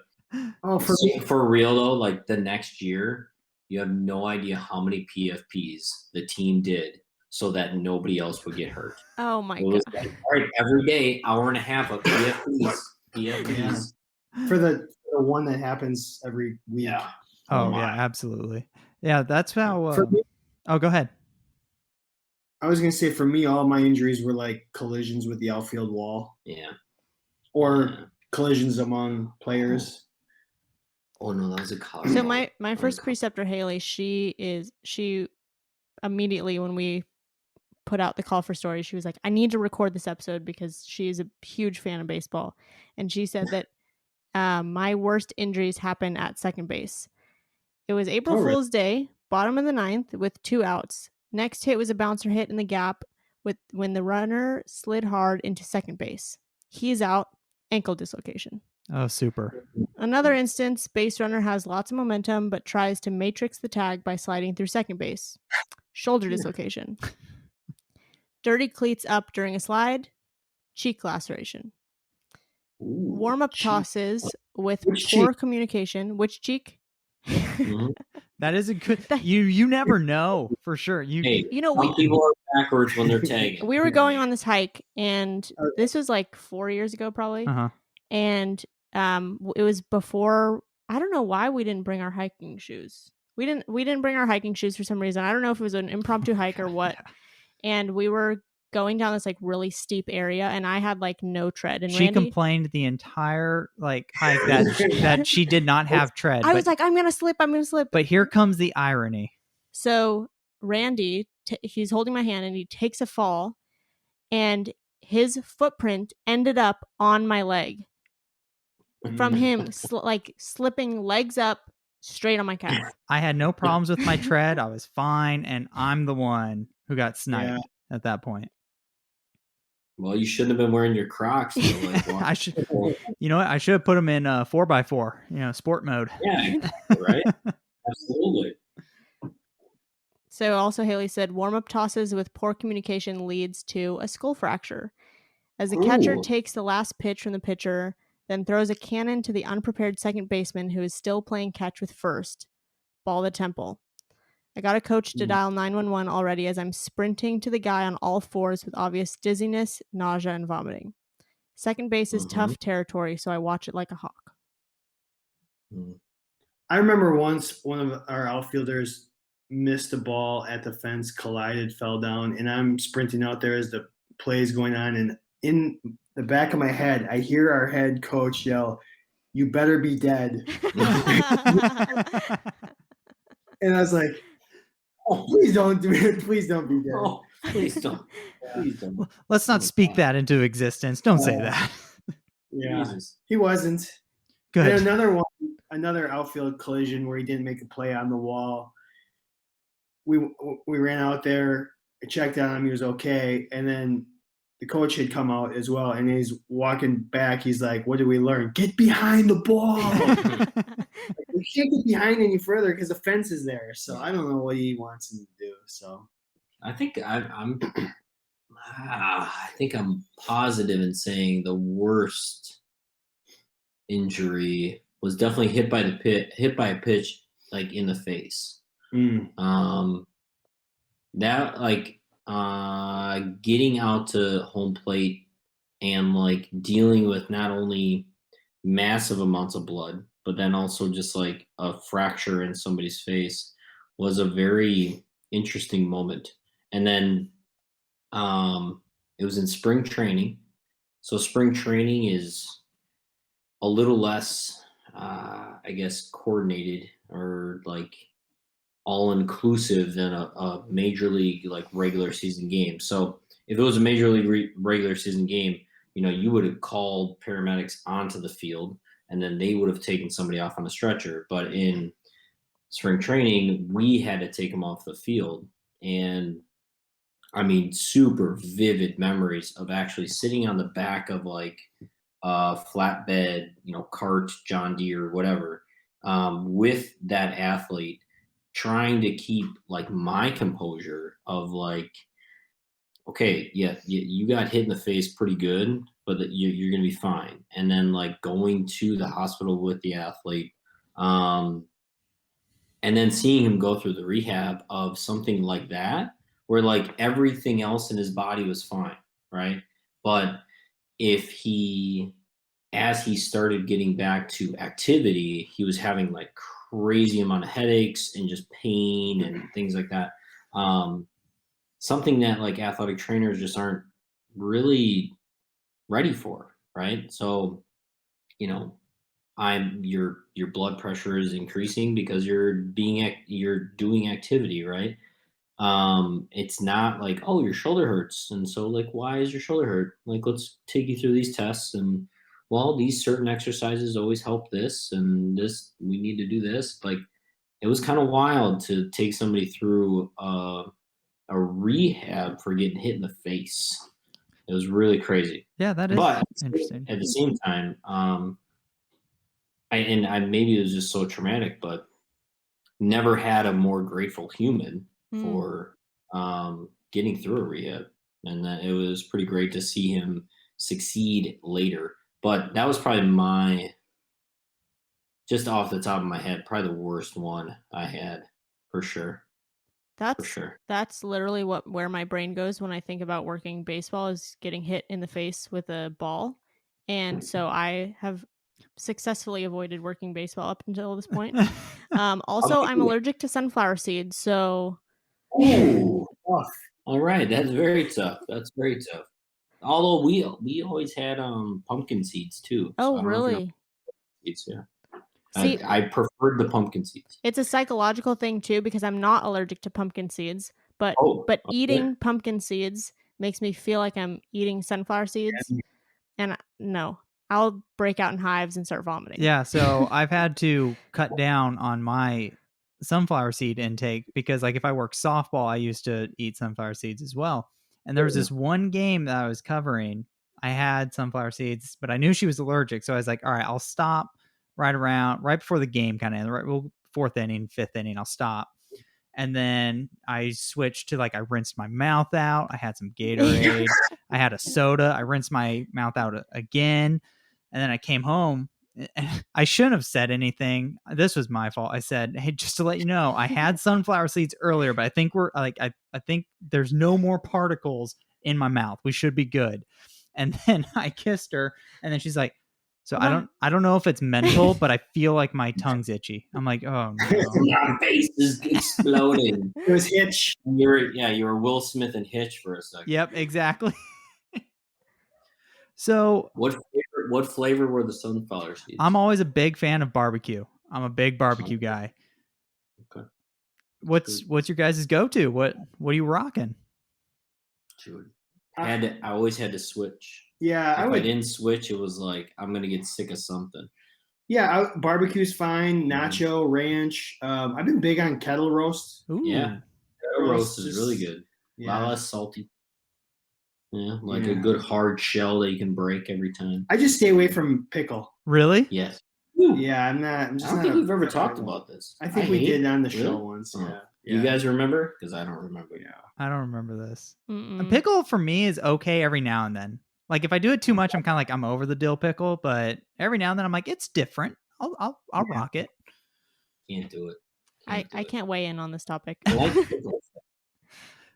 Oh, for real though, the next year, you have no idea how many PFPs the team did so that nobody else would get hurt. Oh my god! It was all right, every day, hour and a half of PFPs. Yeah. For the one that happens every week. Yeah. Oh yeah, absolutely. Yeah, that's how. Me, go ahead. I was gonna say, for me, all my injuries were collisions with the outfield wall. Yeah. Or collisions among players. Oh no, that was a college. So my first preceptor, Haley, she immediately when we put out the call for stories, she was like, I need to record this episode because she is a huge fan of baseball. And she said that my worst injuries happen at second base. It was April Fool's Day, bottom of the 9th with 2 outs. Next hit was a bouncer hit in the gap when the runner slid hard into second base. He's out, ankle dislocation. Oh, super. Another instance, base runner has lots of momentum but tries to matrix the tag by sliding through second base. Shoulder dislocation. Dirty cleats up during a slide. Cheek laceration. Warm-up tosses with poor communication. Which cheek? That is a good. You never know for sure. Some people are backwards when they're tagging. We were going on this hike, and this was 4 years ago, probably. Uh-huh. And It was before, I don't know why we didn't bring our hiking shoes. We didn't bring our hiking shoes for some reason. I don't know if it was an impromptu hike or what. Yeah. And we were going down this like really steep area, and I had like no tread. And She Randy complained the entire like hike that she did not have tread. I was like, I'm gonna slip. But here comes the irony. So Randy, he's holding my hand, and he takes a fall, and his footprint ended up on my leg from him, like slipping legs up straight on my calf. I had no problems with my tread. I was fine, and I'm the one who got sniped at that point. Well, you shouldn't have been wearing your Crocs. I should, you know what? I should have put them in 4x4, sport mode. Yeah, right. Absolutely. So also Haley said warm-up tosses with poor communication leads to a skull fracture. As the catcher takes the last pitch from the pitcher, then throws a cannon to the unprepared second baseman who is still playing catch with first. Ball the temple. I got a coach to dial 911 already as I'm sprinting to the guy on all fours with obvious dizziness, nausea, and vomiting. Second base is tough territory, so I watch it like a hawk. I remember once one of our outfielders missed a ball at the fence, collided, fell down, and I'm sprinting out there as the play is going on, and in the back of my head, I hear our head coach yell, "You better be dead." And I was like, "Oh, please don't do it. Please don't be dead. Oh, please don't. Please don't." Let's not speak that into existence. Don't say that. Yeah, Jesus. he wasn't. Good. And another outfield collision where he didn't make a play on the wall. We ran out there, checked on him, he was okay, and then the coach had come out as well, and he's walking back. He's like, "What did we learn? Get behind the ball." We can't get behind any further because the fence is there. So I don't know what he wants him to do. So I think I'm positive in saying the worst injury was definitely hit by a pitch like in the face. That like getting out to home plate and like dealing with not only massive amounts of blood, but then also just like a fracture in somebody's face was a very interesting moment. And then it was in spring training. So spring training is a little less, I guess, coordinated or like all-inclusive than a major league like regular season game. So if it was a major league regular season game, you would have called paramedics onto the field and then they would have taken somebody off on a stretcher. But in spring training, we had to take them off the field. And I mean, super vivid memories of actually sitting on the back of like a flatbed, cart, John Deere, whatever, with that athlete, trying to keep like my composure of like, okay, yeah, you got hit in the face pretty good, but you're going to be fine. And then like going to the hospital with the athlete, and then seeing him go through the rehab of something like that, where like everything else in his body was fine, right? But as he started getting back to activity, he was having like crazy amount of headaches and just pain and things like that. Something that like athletic trainers just aren't really ready for, right? So, your blood pressure is increasing because you're doing activity, right? It's not like, oh, your shoulder hurts, and so like, why is your shoulder hurt? Like, let's take you through these tests, and well, these certain exercises always help this, and this we need to do this. Like, it was kind of wild to take somebody through a rehab for getting hit in the face. It was really crazy. Yeah, that is interesting. At the same time, I maybe it was just so traumatic, but never had a more grateful human for getting through a rehab, and that it was pretty great to see him succeed later. But that was probably just off the top of my head, probably the worst one I had, for sure. That's literally where my brain goes when I think about working baseball, is getting hit in the face with a ball. And so I have successfully avoided working baseball up until this point. Also, I'm allergic to sunflower seeds, so. Oh, tough. All right, that's very tough. That's very tough. Although we always had pumpkin seeds too. Oh, so really? Seeds, yeah. See, I preferred the pumpkin seeds. it's a psychological thing too because I'm not allergic to pumpkin seeds, but eating pumpkin seeds makes me feel like I'm eating sunflower seeds, and no, I'll break out in hives and start vomiting. Yeah, so I've had to cut down on my sunflower seed intake because, like, if I work softball, I used to eat sunflower seeds as well. And there was this one game that I was covering. I had sunflower seeds, but I knew she was allergic, so I was like, all right, I'll stop right before the game, kind of right, fourth inning, fifth inning, I'll stop. And then I switched to, like, I rinsed my mouth out. I had some Gatorade. I had a soda. I rinsed my mouth out again. And then I came home. I shouldn't have said anything. This was my fault. I said, hey, just to let you know, I had sunflower seeds earlier, but I think we're like, I think there's no more particles in my mouth. We should be good. And then I kissed her, and then she's like, so I don't know if it's mental, but I feel like my tongue's itchy. I'm like, oh no. My face is exploding. It was Hitch. You were Will Smith and Hitch for a second. Yep, exactly. So what flavor were the sunflower seeds? I'm always a big fan of barbecue. I'm a big barbecue guy. Okay. What's your guys' go-to? What are you rocking? Dude, I always had to switch. Yeah, if I didn't switch, it was like I'm gonna get sick of something. Yeah, barbecue's fine. Nacho, ranch. I've been big on kettle roast. Ooh. Yeah, kettle roast is really good. Yeah. A lot less salty. Yeah, like a good hard shell that you can break every time. I just stay away from pickle. Really? Yes. Yeah, I'm not. I don't think we've ever talked about this. I think we did on the show once. Oh. Yeah. You guys remember? Because I don't remember. Yeah. I don't remember this. Mm-mm. A pickle for me is okay every now and then. Like if I do it too much, I'm kind of like I'm over the dill pickle. But every now and then, I'm like it's different. I'll rock it. Can't do it. I can't weigh in on this topic. I like pickles.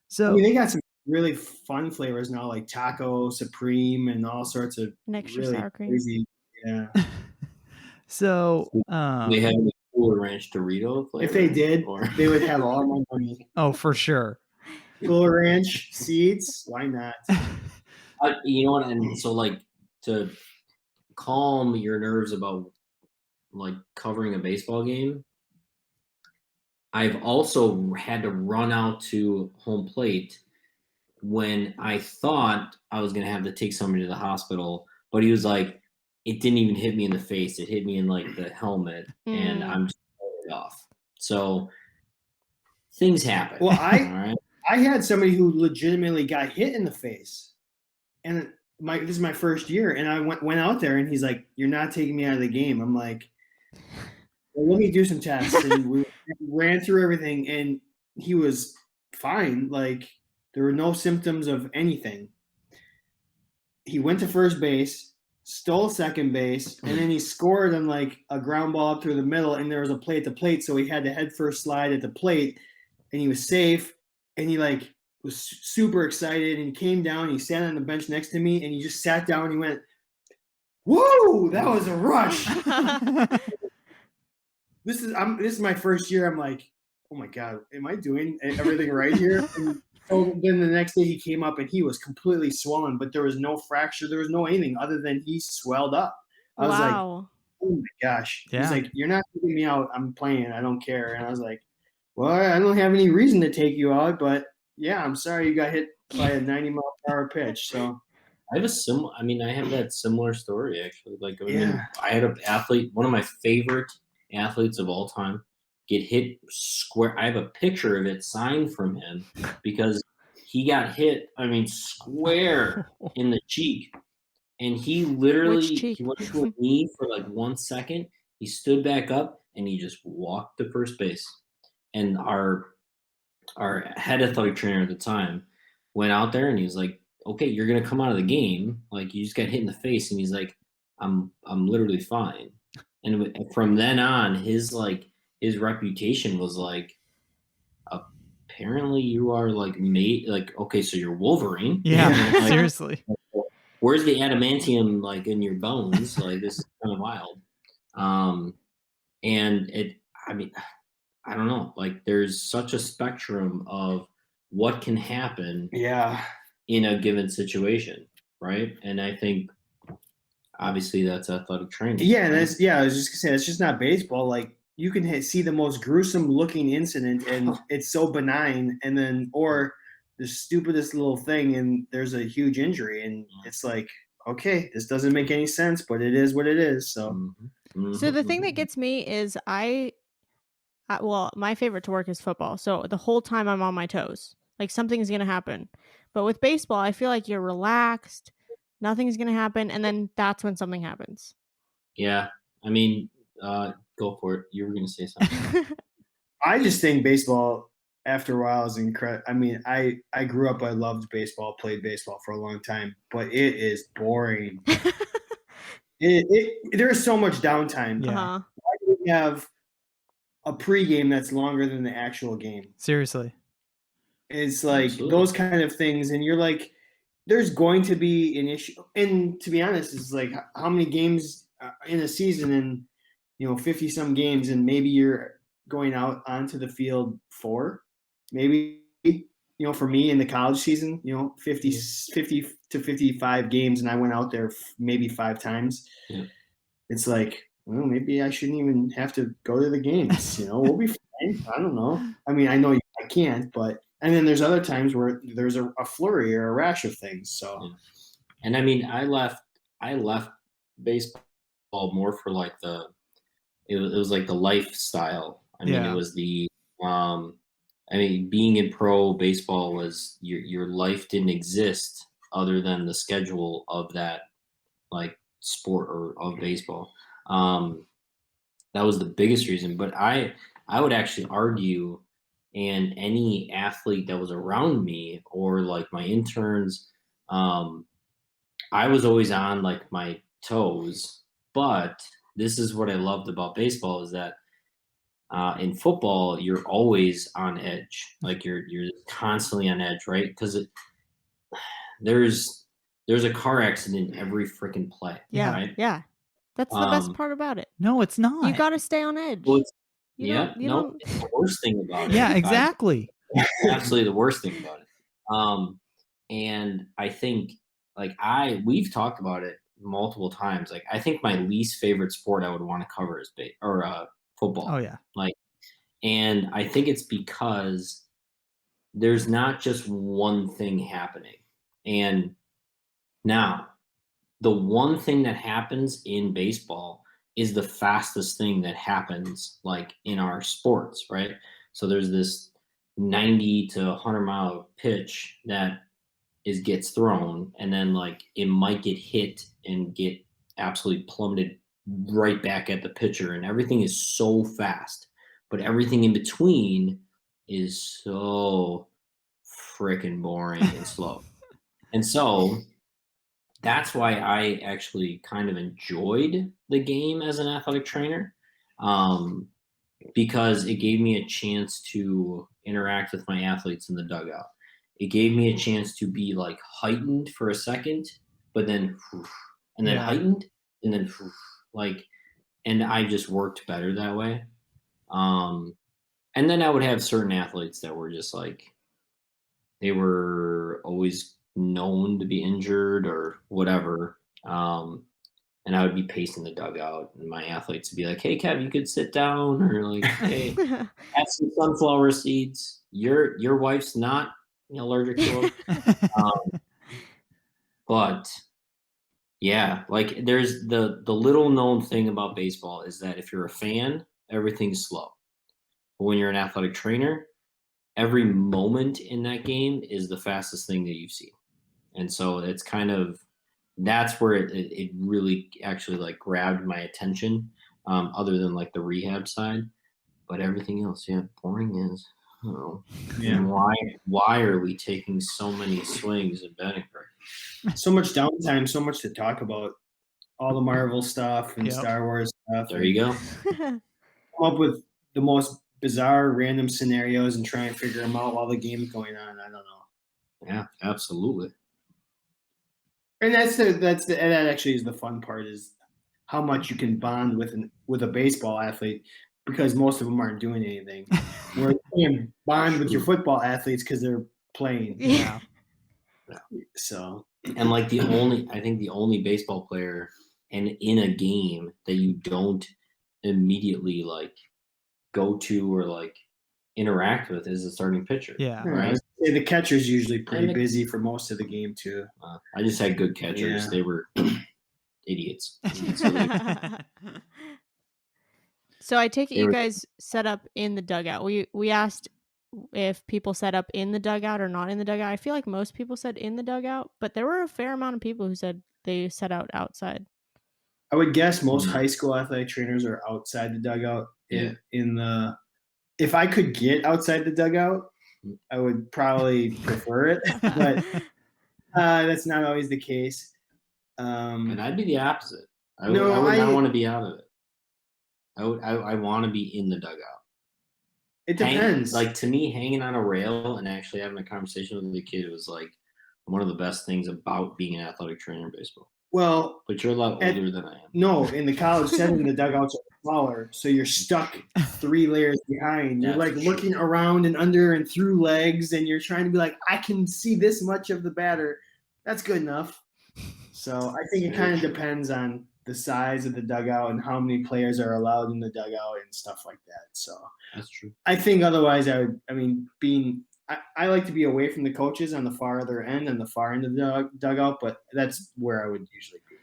So I mean, they got some really fun flavors now, like taco, supreme, and all sorts of Extra really sour cream. crazy. Yeah. So they have a Cooler Ranch Dorito flavor. If they did, they would have all my money. Oh, for sure. Cooler Ranch seeds, why not? You know what? And so, like, to calm your nerves about like covering a baseball game, I've also had to run out to home plate when I thought I was gonna have to take somebody to the hospital, but he was like, it didn't even hit me in the face. It hit me in like the helmet, and I'm just off. So things happen. Well, I had somebody who legitimately got hit in the face, and this is my first year, and I went out there, and he's like, "You're not taking me out of the game." I'm like, well, let me do some tests, and we ran through everything, and he was fine. Like there were no symptoms of anything. He went to first base, stole second base, and then he scored on like a ground ball up through the middle, and there was a play at the plate, so he had to head first slide at the plate, and he was safe, and he like was super excited, and he came down, and he sat on the bench next to me, and he just sat down, and he went, "Whoa, that was a rush." This is my first year. I'm like, oh my God, am I doing everything right here? And so then the next day he came up and he was completely swollen, but there was no fracture. There was no anything other than he swelled up. I was like, oh my gosh. Yeah. He's like, you're not taking me out. I'm playing. I don't care. And I was like, well, I don't have any reason to take you out, but yeah, I'm sorry you got hit by a 90-mile-per-hour pitch. So I have I have that similar story actually. Like I had an athlete, one of my favorite athletes of all time, get hit square. I have a picture of it signed from him because he got hit, square in the cheek. And he literally went to a knee for like 1 second. He stood back up and he just walked to first base. And our head athletic trainer at the time went out there and he was like, okay, you're gonna come out of the game. Like you just got hit in the face. And he's like, I'm literally fine. And from then on, his reputation was like, apparently you are like made like, okay, so you're Wolverine. Yeah, like, seriously. Where's the adamantium like in your bones? Like this is kind of wild. And I mean, I don't know, like there's such a spectrum of what can happen in a given situation, right? And I think obviously that's athletic training. Yeah, and right? I was just gonna say it's just not baseball. Like you can see the most gruesome looking incident, and it's so benign, and then or the stupidest little thing, and there's a huge injury, and it's like, okay, this doesn't make any sense, but it is what it is. So, So the thing that gets me is well, my favorite to work is football. So the whole time I'm on my toes, like something's going to happen. But with baseball, I feel like you're relaxed, nothing's going to happen. And then that's when something happens. Yeah. I mean, go for it. You were going to say something. I just think baseball after a while is incredible. I mean, I grew up, I loved baseball, played baseball for a long time, but it is boring. There's so much downtime. Yeah. Why do we have a pregame that's longer than the actual game? Seriously. It's like Absolutely. those kind of things, and you're like, there's going to be an issue. And to be honest, it's like how many games in a season, and 50 some games, and maybe you're going out onto the field for maybe for me in the college season, 50 to 55 games, and I went out there maybe 5 times. Yeah. It's like, well, maybe I shouldn't even have to go to the games. We'll be fine. I don't know. I mean, I know I can't, but and then there's other times where there's a flurry or a rash of things. So, yeah. And I mean, I left baseball more for like it was like the lifestyle. I mean, it was the I mean, being in pro baseball was your life didn't exist other than the schedule of that like sport or of baseball. That was the biggest reason. But I would actually argue, and any athlete that was around me or like my interns, I was always on like my toes. But this is what I loved about baseball is that in football, you're always on edge. Like you're constantly on edge, right? Because there's a car accident every freaking play. Yeah, right? yeah. That's the best part about it. No, it's not. You got to stay on edge. Well, You don't. it's the worst thing about it. Yeah, exactly. Absolutely the worst thing about it. And I think like we've talked about it multiple times. Like I think my least favorite sport I would want to cover is football. Oh yeah. And I think it's because there's not just one thing happening. And now, the one thing that happens in baseball is the fastest thing that happens like in our sports, right? So there's this 90 to 100 mile pitch that gets thrown, and then like it might get hit and get absolutely plummeted right back at the pitcher, and everything is so fast. But everything in between is so freaking boring and slow. And so that's why I actually kind of enjoyed the game as an athletic trainer, because it gave me a chance to interact with my athletes in the dugout. It gave me a chance to be like heightened for a second, but then and then heightened and then like, and I just worked better that way. And then I would have certain athletes that were just like, they were always known to be injured or whatever. And I would be pacing the dugout, and my athletes would be like, "Hey, Kev, you could sit down," or like, "Hey, have some sunflower seeds. Your wife's not allergic to them." But yeah, like there's the little known thing about baseball is that if you're a fan, everything's slow. But when you're an athletic trainer, every moment in that game is the fastest thing that you've seen. And so it's kind of, that's where it really actually like grabbed my attention, other than like the rehab side. But everything else, boring as hell. Yeah. And why are we taking so many swings at batting practice? So much downtime, so much to talk about. All the Marvel stuff and Star Wars stuff. There you go. Come up with the most bizarre random scenarios and try and figure them out while the game's going on. I don't know. Yeah, absolutely. And that actually is the fun part, is how much you can bond with a baseball athlete because most of them aren't doing anything. Where you can bond with your football athletes because they're playing. Yeah. So And like the only baseball player and in a game that you don't immediately like go to or like interact with is the starting pitcher. Yeah. Right. The catcher's usually pretty And busy for most of the game too. I just had good catchers. Yeah. They were idiots. So I take it They you were- guys set up in the dugout. We asked if people set up in the dugout or not in the dugout. I feel like most people said in the dugout, but there were a fair amount of people who said they set out outside. I would guess most Mhm. high school athletic trainers are outside the dugout. Yeah. If I could get outside the dugout, I would probably prefer it, but that's not always the case. And I'd be the opposite. I No, would not I- want to be out of it. I want to be in the dugout. It depends. Like to me, hanging on a rail and actually having a conversation with the kid was like one of the best things about being an athletic trainer in baseball. well, But you're a lot older than I am. no, in the college setting, the dugouts are smaller, so you're stuck 3 layers behind. You're That's like looking around and under and through legs, and you're trying to be like, I can see this much of the batter. That's good enough. So I think it kind of depends on the size of the dugout and how many players are allowed in the dugout and stuff like that. So That's true. I think otherwise, I like to be away from the coaches on the farther end and the far end of the dugout, but that's where I would usually be.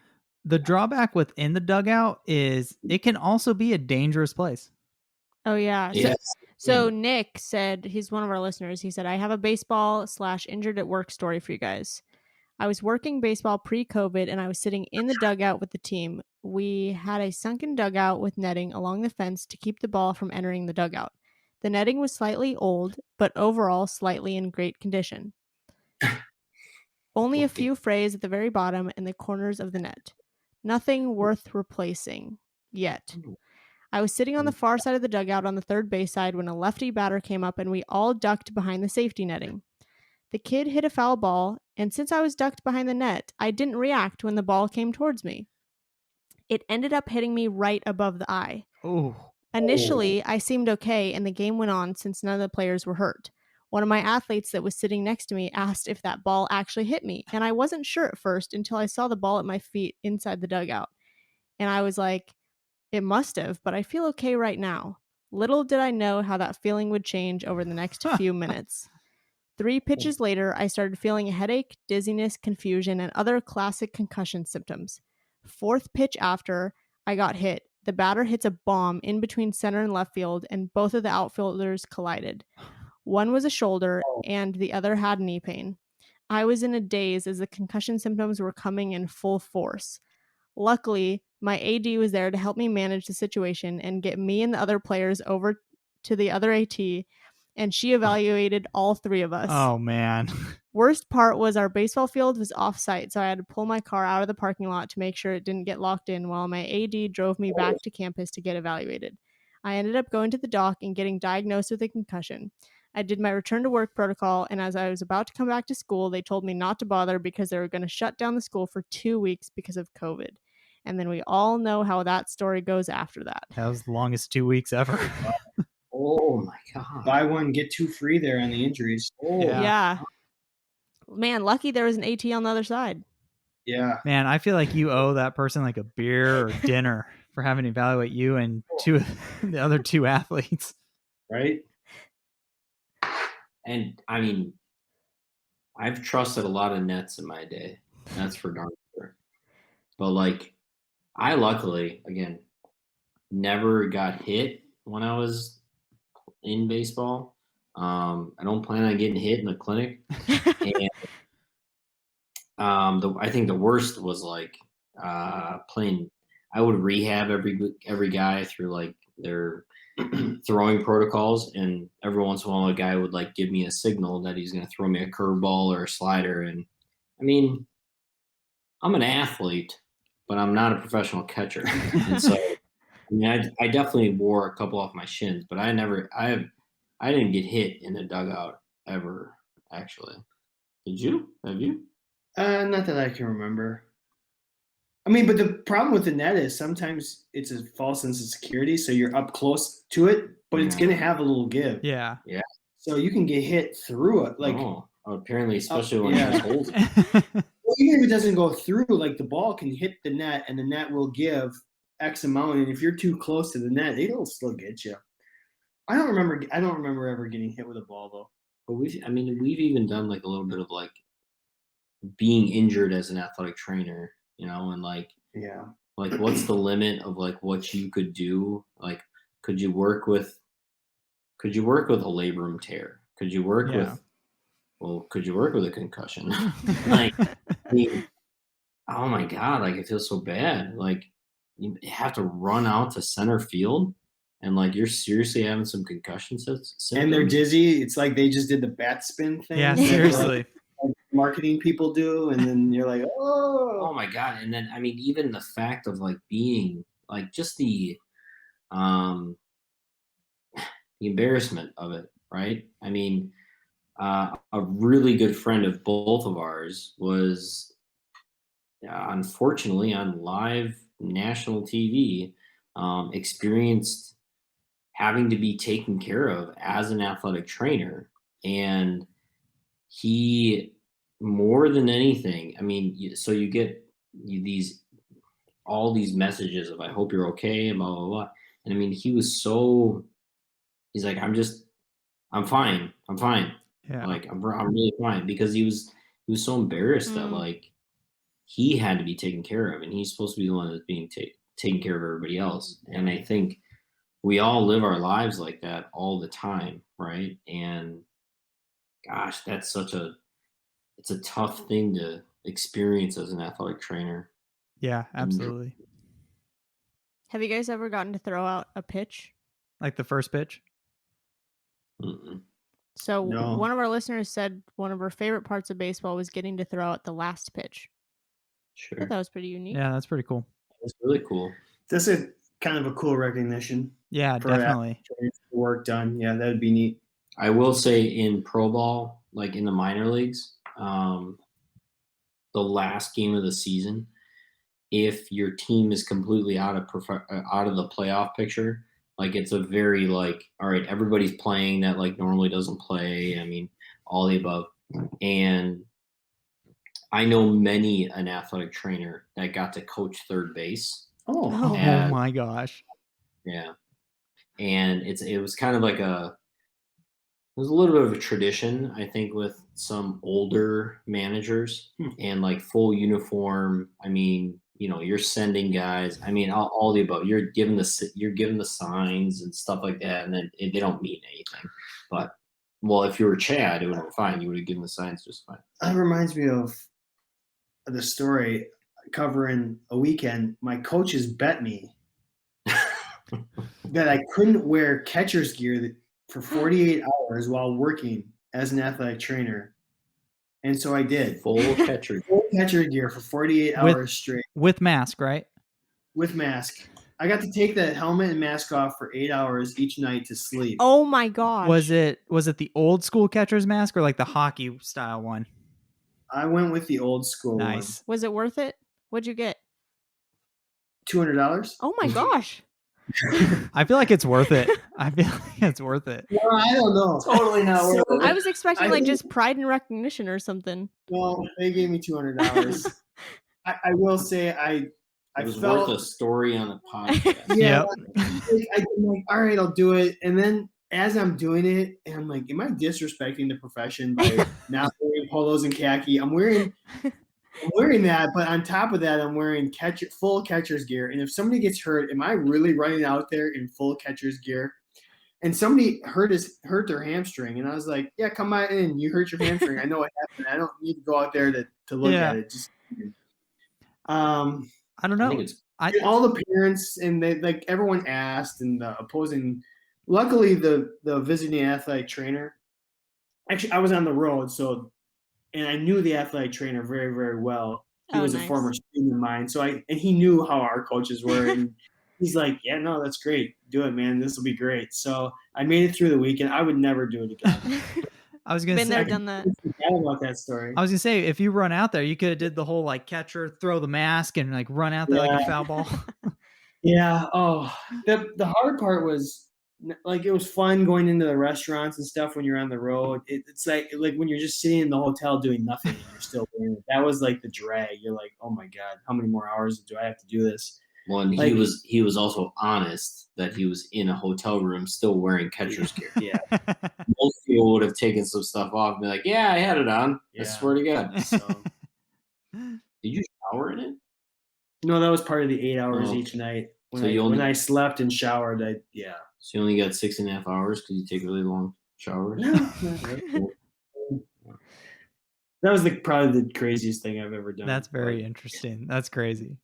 The drawback within the dugout is it can also be a dangerous place. Oh yeah. Yes. So Nick said, he's one of our listeners. He said, I have a baseball/injured at work story for you guys. I was working baseball pre-COVID and I was sitting in the dugout with the team. We had a sunken dugout with netting along the fence to keep the ball from entering the dugout. The netting was slightly old, but overall slightly in great condition. Only a few frays at the very bottom and the corners of the net. Nothing worth replacing yet. I was sitting on the far side of the dugout on the third base side when a lefty batter came up and we all ducked behind the safety netting. The kid hit a foul ball, and since I was ducked behind the net, I didn't react when the ball came towards me. It ended up hitting me right above the eye. Oh. Initially, I seemed okay, and the game went on since none of the players were hurt. One of my athletes that was sitting next to me asked if that ball actually hit me, and I wasn't sure at first until I saw the ball at my feet inside the dugout. And I was like, it must have, but I feel okay right now. Little did I know how that feeling would change over the next few minutes. 3 pitches later, I started feeling a headache, dizziness, confusion, and other classic concussion symptoms. 4th pitch after, I got hit. The batter hits a bomb in between center and left field, and both of the outfielders collided. One was a shoulder, and the other had knee pain. I was in a daze as the concussion symptoms were coming in full force. Luckily, my AD was there to help me manage the situation and get me and the other players over to the other AT, and she evaluated all 3 of us. Oh, man. Worst part was our baseball field was off-site, so I had to pull my car out of the parking lot to make sure it didn't get locked in while my AD drove me back to campus to get evaluated. I ended up going to the doc and getting diagnosed with a concussion. I did my return to work protocol, and as I was about to come back to school, they told me not to bother because they were going to shut down the school for 2 weeks because of COVID. And then we all know how that story goes after that. That was the longest 2 weeks ever. Oh my god! Buy one, get 2 free there on the injuries. Yeah. Man, lucky there was an AT on the other side. Yeah. Man, I feel like you owe that person like a beer or dinner for having to evaluate you and the other 2 athletes. Right? And I mean, I've trusted a lot of nets in my day. That's for darn sure. But like, I luckily, again, never got hit when I was in baseball. I don't plan on getting hit in the clinic. And I think the worst was like playing. I would rehab every guy through like their throwing protocols, and every once in a while a guy would like give me a signal that he's going to throw me a curveball or a slider. And I mean, I'm an athlete, but I'm not a professional catcher, and so I mean, I definitely wore a couple off my shins, but I didn't get hit in the dugout ever. Actually, did you? Have you? Not that I can remember. I mean, but the problem with the net is sometimes it's a false sense of security. So you're up close to it, but it's going to have a little give. Yeah. So you can get hit through it. Like, apparently, especially when it holds. Well, even if it doesn't go through, like the ball can hit the net and the net will give X amount. And if you're too close to the net, it'll still get you. I don't remember ever getting hit with a ball though. But we've even done like a little bit of like being injured as an athletic trainer, and like what's the limit of like what you could do? Like, could you work with a labrum tear? Could you work with a concussion? Like, I mean, oh my God, like it feels so bad. Like you have to run out to center field and like you're seriously having some concussion symptoms. And they're dizzy. It's like they just did the bat spin thing. Yeah, seriously. Like marketing people do, and then you're like, oh my God. And then I mean, even the fact of like being like just the embarrassment of it, right? I mean, a really good friend of both of ours was unfortunately on live national TV experienced having to be taken care of as an athletic trainer. And he, more than anything, I mean, so you get all these messages of, I hope you're okay, and blah, blah, blah. And I mean, he's like, I'm fine. Yeah. Like, I'm really fine, because he was so embarrassed that like he had to be taken care of, and he's supposed to be the one that's being taking care of everybody else. And I think we all live our lives like that all the time, right? And gosh, it's a tough thing to experience as an athletic trainer. Yeah, absolutely. Have you guys ever gotten to throw out a pitch? Like the first pitch? Mm-mm. So No. One of our listeners said one of her favorite parts of baseball was getting to throw out the last pitch. I Sure. thought that was pretty unique. Yeah, that's pretty cool. That's really cool. That's a kind of a cool recognition. Yeah, for definitely. Work done. Yeah, that'd be neat. I will say in pro ball, like in the minor leagues, the last game of the season, if your team is completely out of the playoff picture, like it's a very like, all right, everybody's playing that like normally doesn't play. I mean, all the above. And I know many an athletic trainer that got to coach third base. Oh my gosh. Yeah. And it was kind of like it was a little bit of a tradition, I think, with some older managers and like full uniform. I mean, you're sending guys. I mean, all the above. You're given the signs and stuff like that, and then they don't mean anything. But if you were Chad, it would have been fine. You would have given the signs just fine. That reminds me of the story covering a weekend. My coaches bet me that I couldn't wear catcher's gear for 48 hours while working as an athletic trainer. And so I did. Full catcher gear for 48 hours straight. With mask, right? With mask. I got to take that helmet and mask off for 8 hours each night to sleep. Oh my gosh. Was it the old school catcher's mask or like the hockey style one? I went with the old school one. Nice. Was it worth it? What'd you get? $200. Oh my gosh. I feel like it's worth it. Well, I don't know. Totally not worth it. I was expecting just pride and recognition or something. Well, they gave me $200. I will say it was felt worth a story on a podcast. Yeah. I'm like, all right, I'll do it. And then as I'm doing it, and I'm like, am I disrespecting the profession by not wearing polos and khaki? I'm wearing that, but on top of that, I'm wearing full catcher's gear. And if somebody gets hurt, am I really running out there in full catcher's gear? And somebody hurt their hamstring, and I was like, yeah, come on in. You hurt your hamstring. I know what happened. I don't need to go out there to look at it. Just I don't know. All the parents and they like everyone asked, and the opposing. Luckily, the visiting athletic trainer. Actually, I was on the road, and I knew the athletic trainer very, very well. He was nice. A former student of mine, and he knew how our coaches were, and he's like, "Yeah, no, that's great. Do it, man. This will be great." So I made it through the weekend. I would never do it again. I was gonna say, been there, done that. forgot about that story. I was gonna say, if you run out there, you could have did the whole like catcher, throw the mask, and like run out there like a foul ball. Yeah. Oh, the hard part was like it was fun going into the restaurants and stuff when you're on the road. It's like when you're just sitting in the hotel doing nothing and you're still doing it. That was like the drag. You're like, oh my god, how many more hours do I have to do this? Well, and he was also honest that he was in a hotel room still wearing catcher's gear. Yeah. Most people would have taken some stuff off and be like, yeah, I had it on. Yeah. I swear to God. So. Did you shower in it? No, that was part of the 8 hours Oh, each night. When I slept and showered, So you only got 6.5 hours because you take really long showers? That was probably the craziest thing I've ever done. That's very interesting. That's crazy.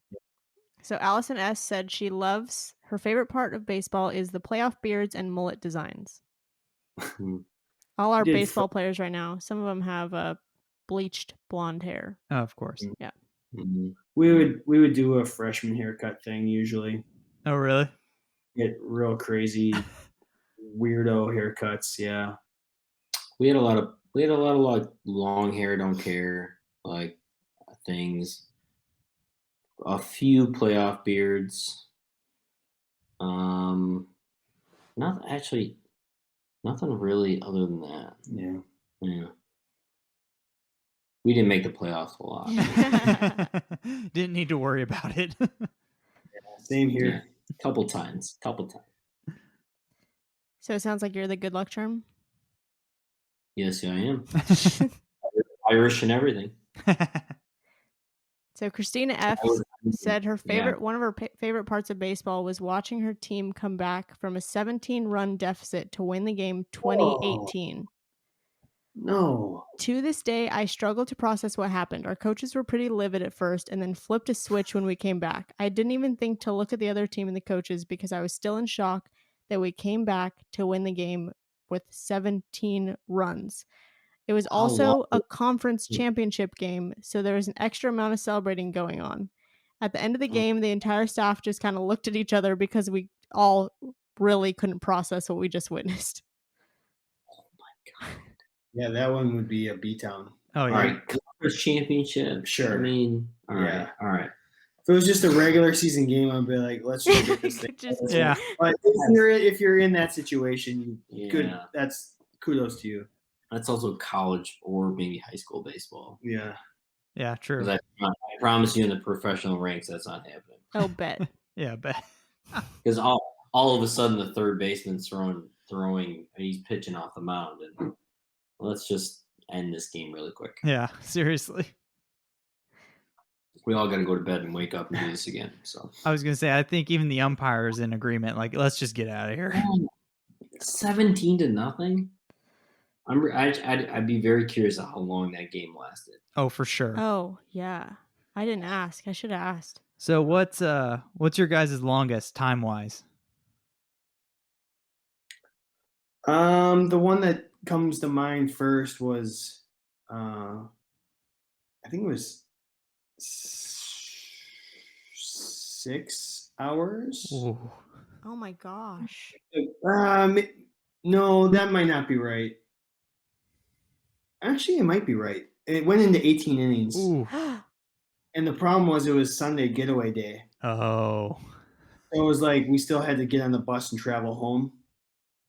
So Alyson S said she loves her favorite part of baseball is the playoff beards and mullet designs. All our baseball players right now, some of them have bleached blonde hair. Oh, of course. Yeah. Mm-hmm. We would do a freshman haircut thing usually. Oh, really? Get real crazy, weirdo haircuts. Yeah. We had a lot of like long hair, don't care like things. A few playoff beards. Nothing really other than that. Yeah. Yeah. We didn't make the playoffs a lot. Didn't need to worry about it. Same here. Yeah. Couple times. So it sounds like you're the good luck charm. Yes, I am. Irish and everything. So Christina F said her one of her favorite parts of baseball was watching her team come back from a 17-run deficit to win the game 2018. No. To this day, I struggle to process what happened. Our coaches were pretty livid at first and then flipped a switch when we came back. I didn't even think to look at the other team and the coaches because I was still in shock that we came back to win the game with 17 runs. It was also a conference championship game, so there was an extra amount of celebrating going on. At the end of the game, the entire staff just kind of looked at each other because we all really couldn't process what we just witnessed. Oh my God. Yeah, that one would be a B-town. Oh, yeah. All right, conference championship. Sure. I mean, all right. If it was just a regular season game, I'd be like, let's just get this thing. Yeah. But if you're in that situation, good. That's kudos to you. That's also college or maybe high school baseball. Yeah. Yeah, true. I promise you in the professional ranks, that's not happening. Oh, bet. Yeah, bet. Because all of a sudden the third baseman's throwing, he's pitching off the mound, and let's just end this game really quick. Yeah, seriously. We all got to go to bed and wake up and do this again. So I was gonna say, I think even the umpire is in agreement. Like, let's just get out of here. 17-0. I'd be very curious how long that game lasted. Oh, for sure. Oh, yeah. I didn't ask. I should have asked. So what's your guys' longest time wise? The one that comes to mind first was, I think it was 6 hours. Ooh. Oh my gosh. No, that might not be right. Actually, it might be right. It went into 18 innings. Ooh. And the problem was it was Sunday getaway day. Oh. So it was like we still had to get on the bus and travel home.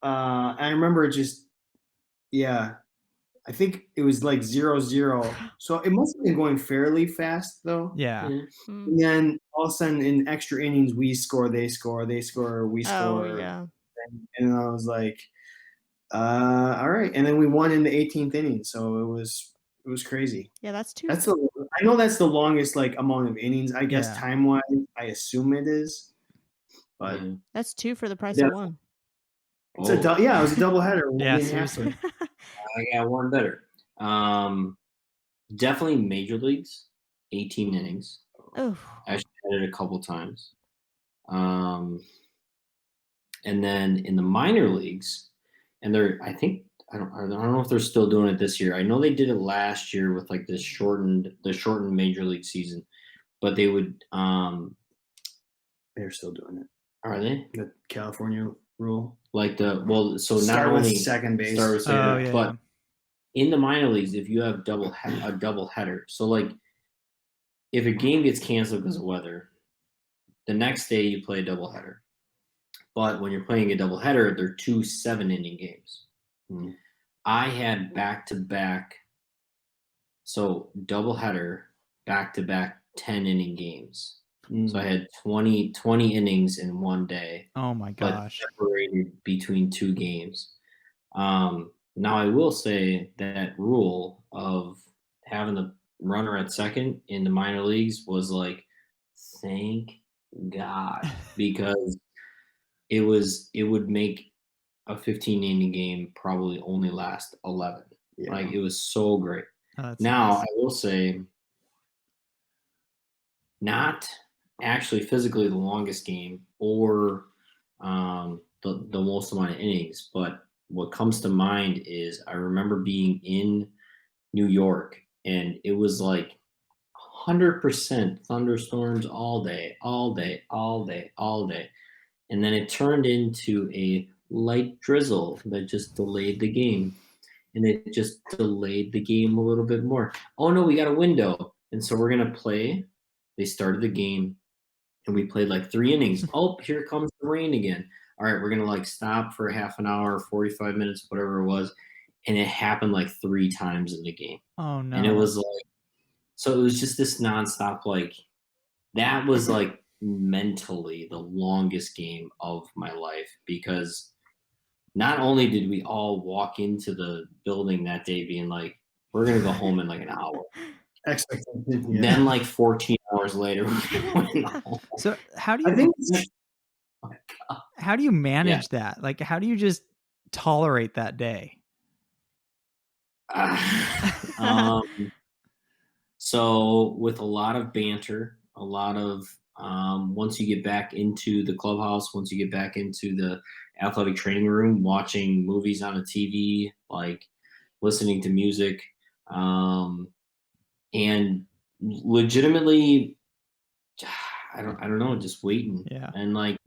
I remember I think it was like 0-0. So it must have been going fairly fast, though. Yeah. Mm-hmm. And then all of a sudden, in extra innings, we score, they score, they score, we score. Oh, yeah. And I was like, all right. And then we won in the 18th inning. So it was crazy. Yeah, that's two. I know that's the longest amount of innings. I guess time-wise, I assume it is. But that's two for the price of one. It was a doubleheader. Yeah, seriously. I got one better. Definitely major leagues, 18 innings. Oh. I actually had it a couple times. And then in the minor leagues, and I don't know if they're still doing it this year. I know they did it last year with the shortened major league season, but they would. They're still doing it. Are they? The California rule. So start not only with second base. start with second, but in the minor leagues, if you have a double header, so like if a game gets canceled because of weather, the next day you play a double header. But when you're playing a double header, they're 2 7-inning games. Mm. I had back-to-back, so double header, back-to-back 10-inning games. So I had 20 innings in one day. Oh my gosh. But separated between 2 games. Now I will say that rule of having the runner at second in the minor leagues was like, thank God, because it would make a 15-inning game probably only last 11. Yeah. Like, it was so great. Oh, now nice. I will say, not actually physically the longest game or the most amount of innings, but what comes to mind is I remember being in New York and it was like 100% thunderstorms all day. And then it turned into a light drizzle that just delayed the game. And it just delayed the game a little bit more. Oh no, we got a window. And so we're going to play. They started the game and we played like 3 innings. Oh, here comes the rain again. All right, we're going to like stop for half an hour, 45 minutes, whatever it was. And it happened like 3 times in the game. Oh no. And it was like, so it was just this nonstop, like, that was like mentally the longest game of my life, because not only did we all walk into the building that day being like, we're going to go home in like an hour. Expectation. Yeah. Then like 14 hours later, we're going home. So how do I you think how do you manage that? Like, how do you just tolerate that day? So with a lot of banter, a lot of once you get back into the clubhouse, once you get back into the athletic training room, watching movies on a TV, like listening to music, and legitimately, I don't know, just waiting. Yeah. And like,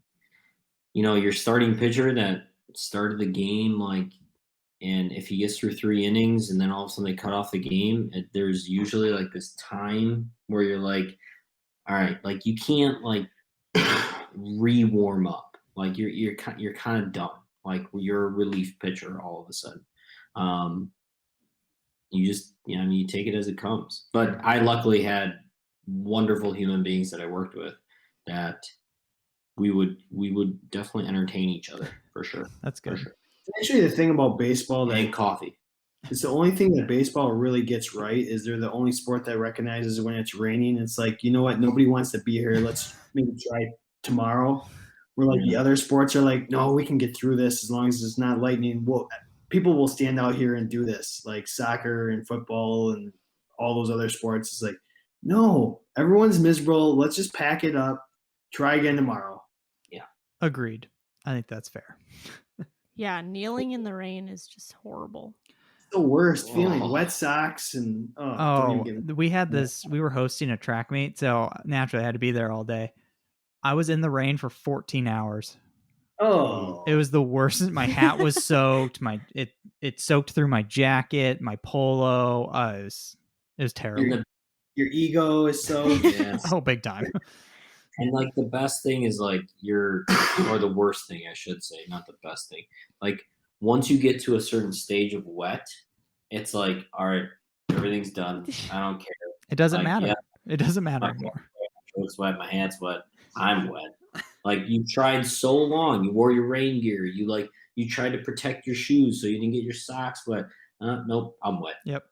you know, your starting pitcher that started the game, like, and if he gets through 3 innings and then all of a sudden they cut off the game, there's usually like this time where you're like, all right, like you can't like re-warm up. Like you're kind of done. Like you're a relief pitcher all of a sudden. You just, you know, you take it as it comes. But I luckily had wonderful human beings that I worked with that we would definitely entertain each other for sure. That's good. For sure. actually the thing about baseball that And coffee. it's the only thing that baseball really gets right is they're the only sport that recognizes when it's raining. It's like, you know what? Nobody wants to be here. Let's maybe try tomorrow. Where like the other sports are like, no, we can get through this as long as it's not lightning. Well, people will stand out here and do this, like soccer and football and all those other sports. It's like, no, everyone's miserable. Let's just pack it up. Try again tomorrow. Yeah. Agreed. I think that's fair. Yeah, kneeling in the rain is just horrible. The worst feeling. Oh. Wet socks and We had this. We were hosting a track meet, so naturally I had to be there all day. I was in the rain for 14 hours. Oh, It was the worst. My hat was soaked. It soaked through my jacket, my polo. It was terrible. your ego is so Yes. Oh, big time. And like the best thing is like or the worst thing, I should say, not the best thing. Like once you get to a certain stage of wet, it's like, all right, everything's done. I don't care. It doesn't Like, matter. yeah, It doesn't matter my anymore. throat's wet, my hand's wet, I'm wet. Like you tried so long, you wore your rain gear, you tried to protect your shoes so you didn't get your socks wet. Nope, I'm wet. Yep.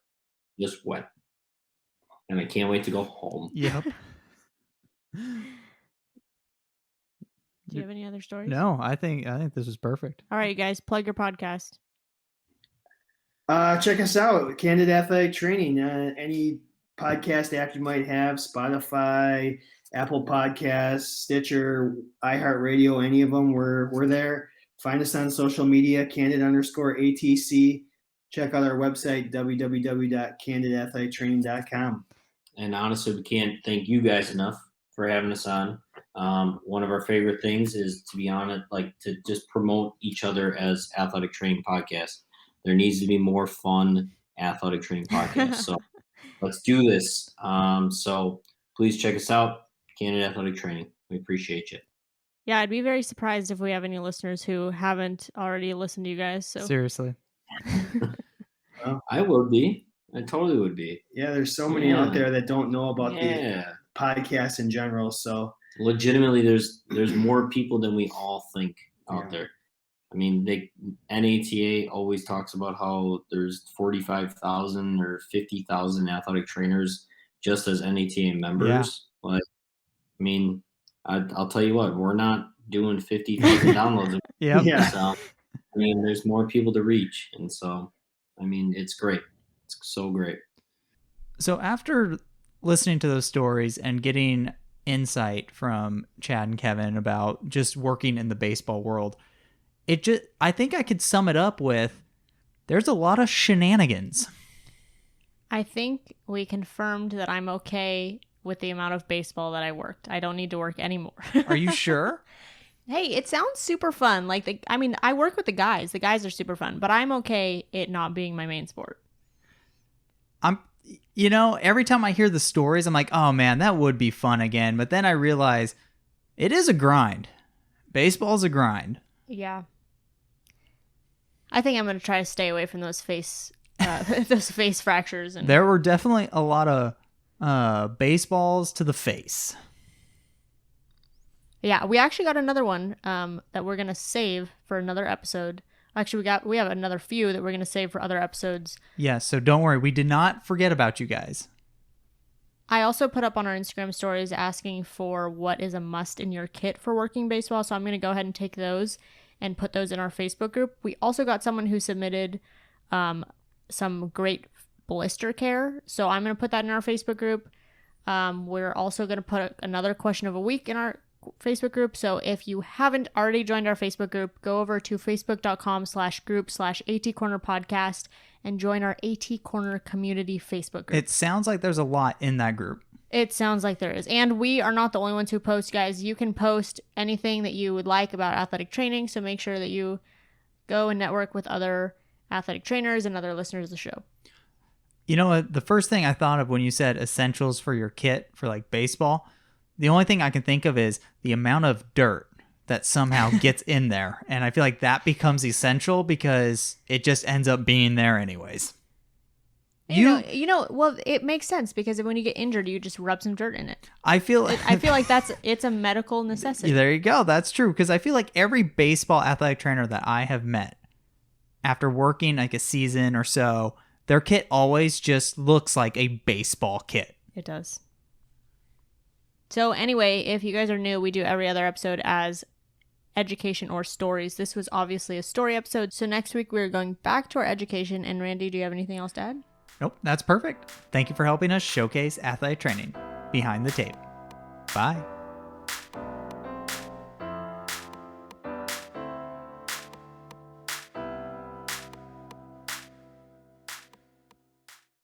Just wet. And I can't wait to go home. Yep. Do you have any other stories? No, I think this was perfect. All right, you guys, plug your podcast. check us out, Candid Athletic Training. Any podcast app you might have, Spotify, Apple Podcasts, Stitcher, iHeartRadio, any of them, we're there. Find us on social media, Candid_ATC. Check out our website, www.candidathletictraining.com. And honestly, we can't thank you guys enough for having us on. One of our favorite things is to be on it, like to just promote each other as athletic training podcasts. There needs to be more fun Athletic Training Podcast. So let's do this. So please check us out, Candid Athletic Training. We appreciate you. Yeah, I'd be very surprised if we have any listeners who haven't already listened to you guys. So Seriously. Well, I would be. I totally would be. yeah, there's so many out there that don't know about the Yeah. podcast in general. So Legitimately, there's more people than we all think out Yeah. there. I mean, NATA always talks about how there's 45,000 or 50,000 athletic trainers just as NATA members. Like, I mean, I'll tell you what, we're not doing 50,000 downloads. Yep. Yeah. So, I mean, there's more people to reach. And so, I mean, it's great. It's so great. So after listening to those stories and getting insight from Chad and Kevan about just working in the baseball world, I think I could sum it up with, there's a lot of shenanigans. I think we confirmed that I'm okay with the amount of baseball that I worked. I don't need to work anymore. Are you sure? Hey, it sounds super fun. Like, I work with the guys. The guys are super fun, but I'm okay it not being my main sport. Every time I hear the stories, I'm like, oh man, that would be fun again. But then I realize it is a grind. Baseball's a grind. Yeah. I think I'm going to try to stay away from those face fractures. And There were definitely a lot of baseballs to the face. yeah, we actually got another one that we're going to save for another episode. Actually, we have another few that we're going to save for other episodes. Yeah, so don't worry. We did not forget about you guys. I also put up on our Instagram stories asking for what is a must in your kit for working baseball. So I'm going to go ahead and take those and put those in our Facebook group. We also got someone who submitted some great blister care. So I'm going to put that in our Facebook group. We're also going to put another question of a week in our Facebook group. So if you haven't already joined our Facebook group, go over to facebook.com/group/atcornerpodcast and join our AT Corner community Facebook group. It sounds like there's a lot in that group. It sounds like there is. And we are not the only ones who post, guys. You can post anything that you would like about athletic training. So make sure that you go and network with other athletic trainers and other listeners of the show. You know what? The first thing I thought of when you said essentials for your kit for like baseball, the only thing I can think of is the amount of dirt that somehow gets in there. And I feel like that becomes essential because it just ends up being there anyways. Well, it makes sense because when you get injured, you just rub some dirt in it. I feel like it's a medical necessity. There you go. That's true. Because I feel like every baseball athletic trainer that I have met after working like a season or so, their kit always just looks like a baseball kit. It does. So anyway, if you guys are new, we do every other episode as education or stories. This was obviously a story episode. So next week we're going back to our education. And Randy, do you have anything else to add? Nope, that's perfect. Thank you for helping us showcase athletic training behind the tape. Bye.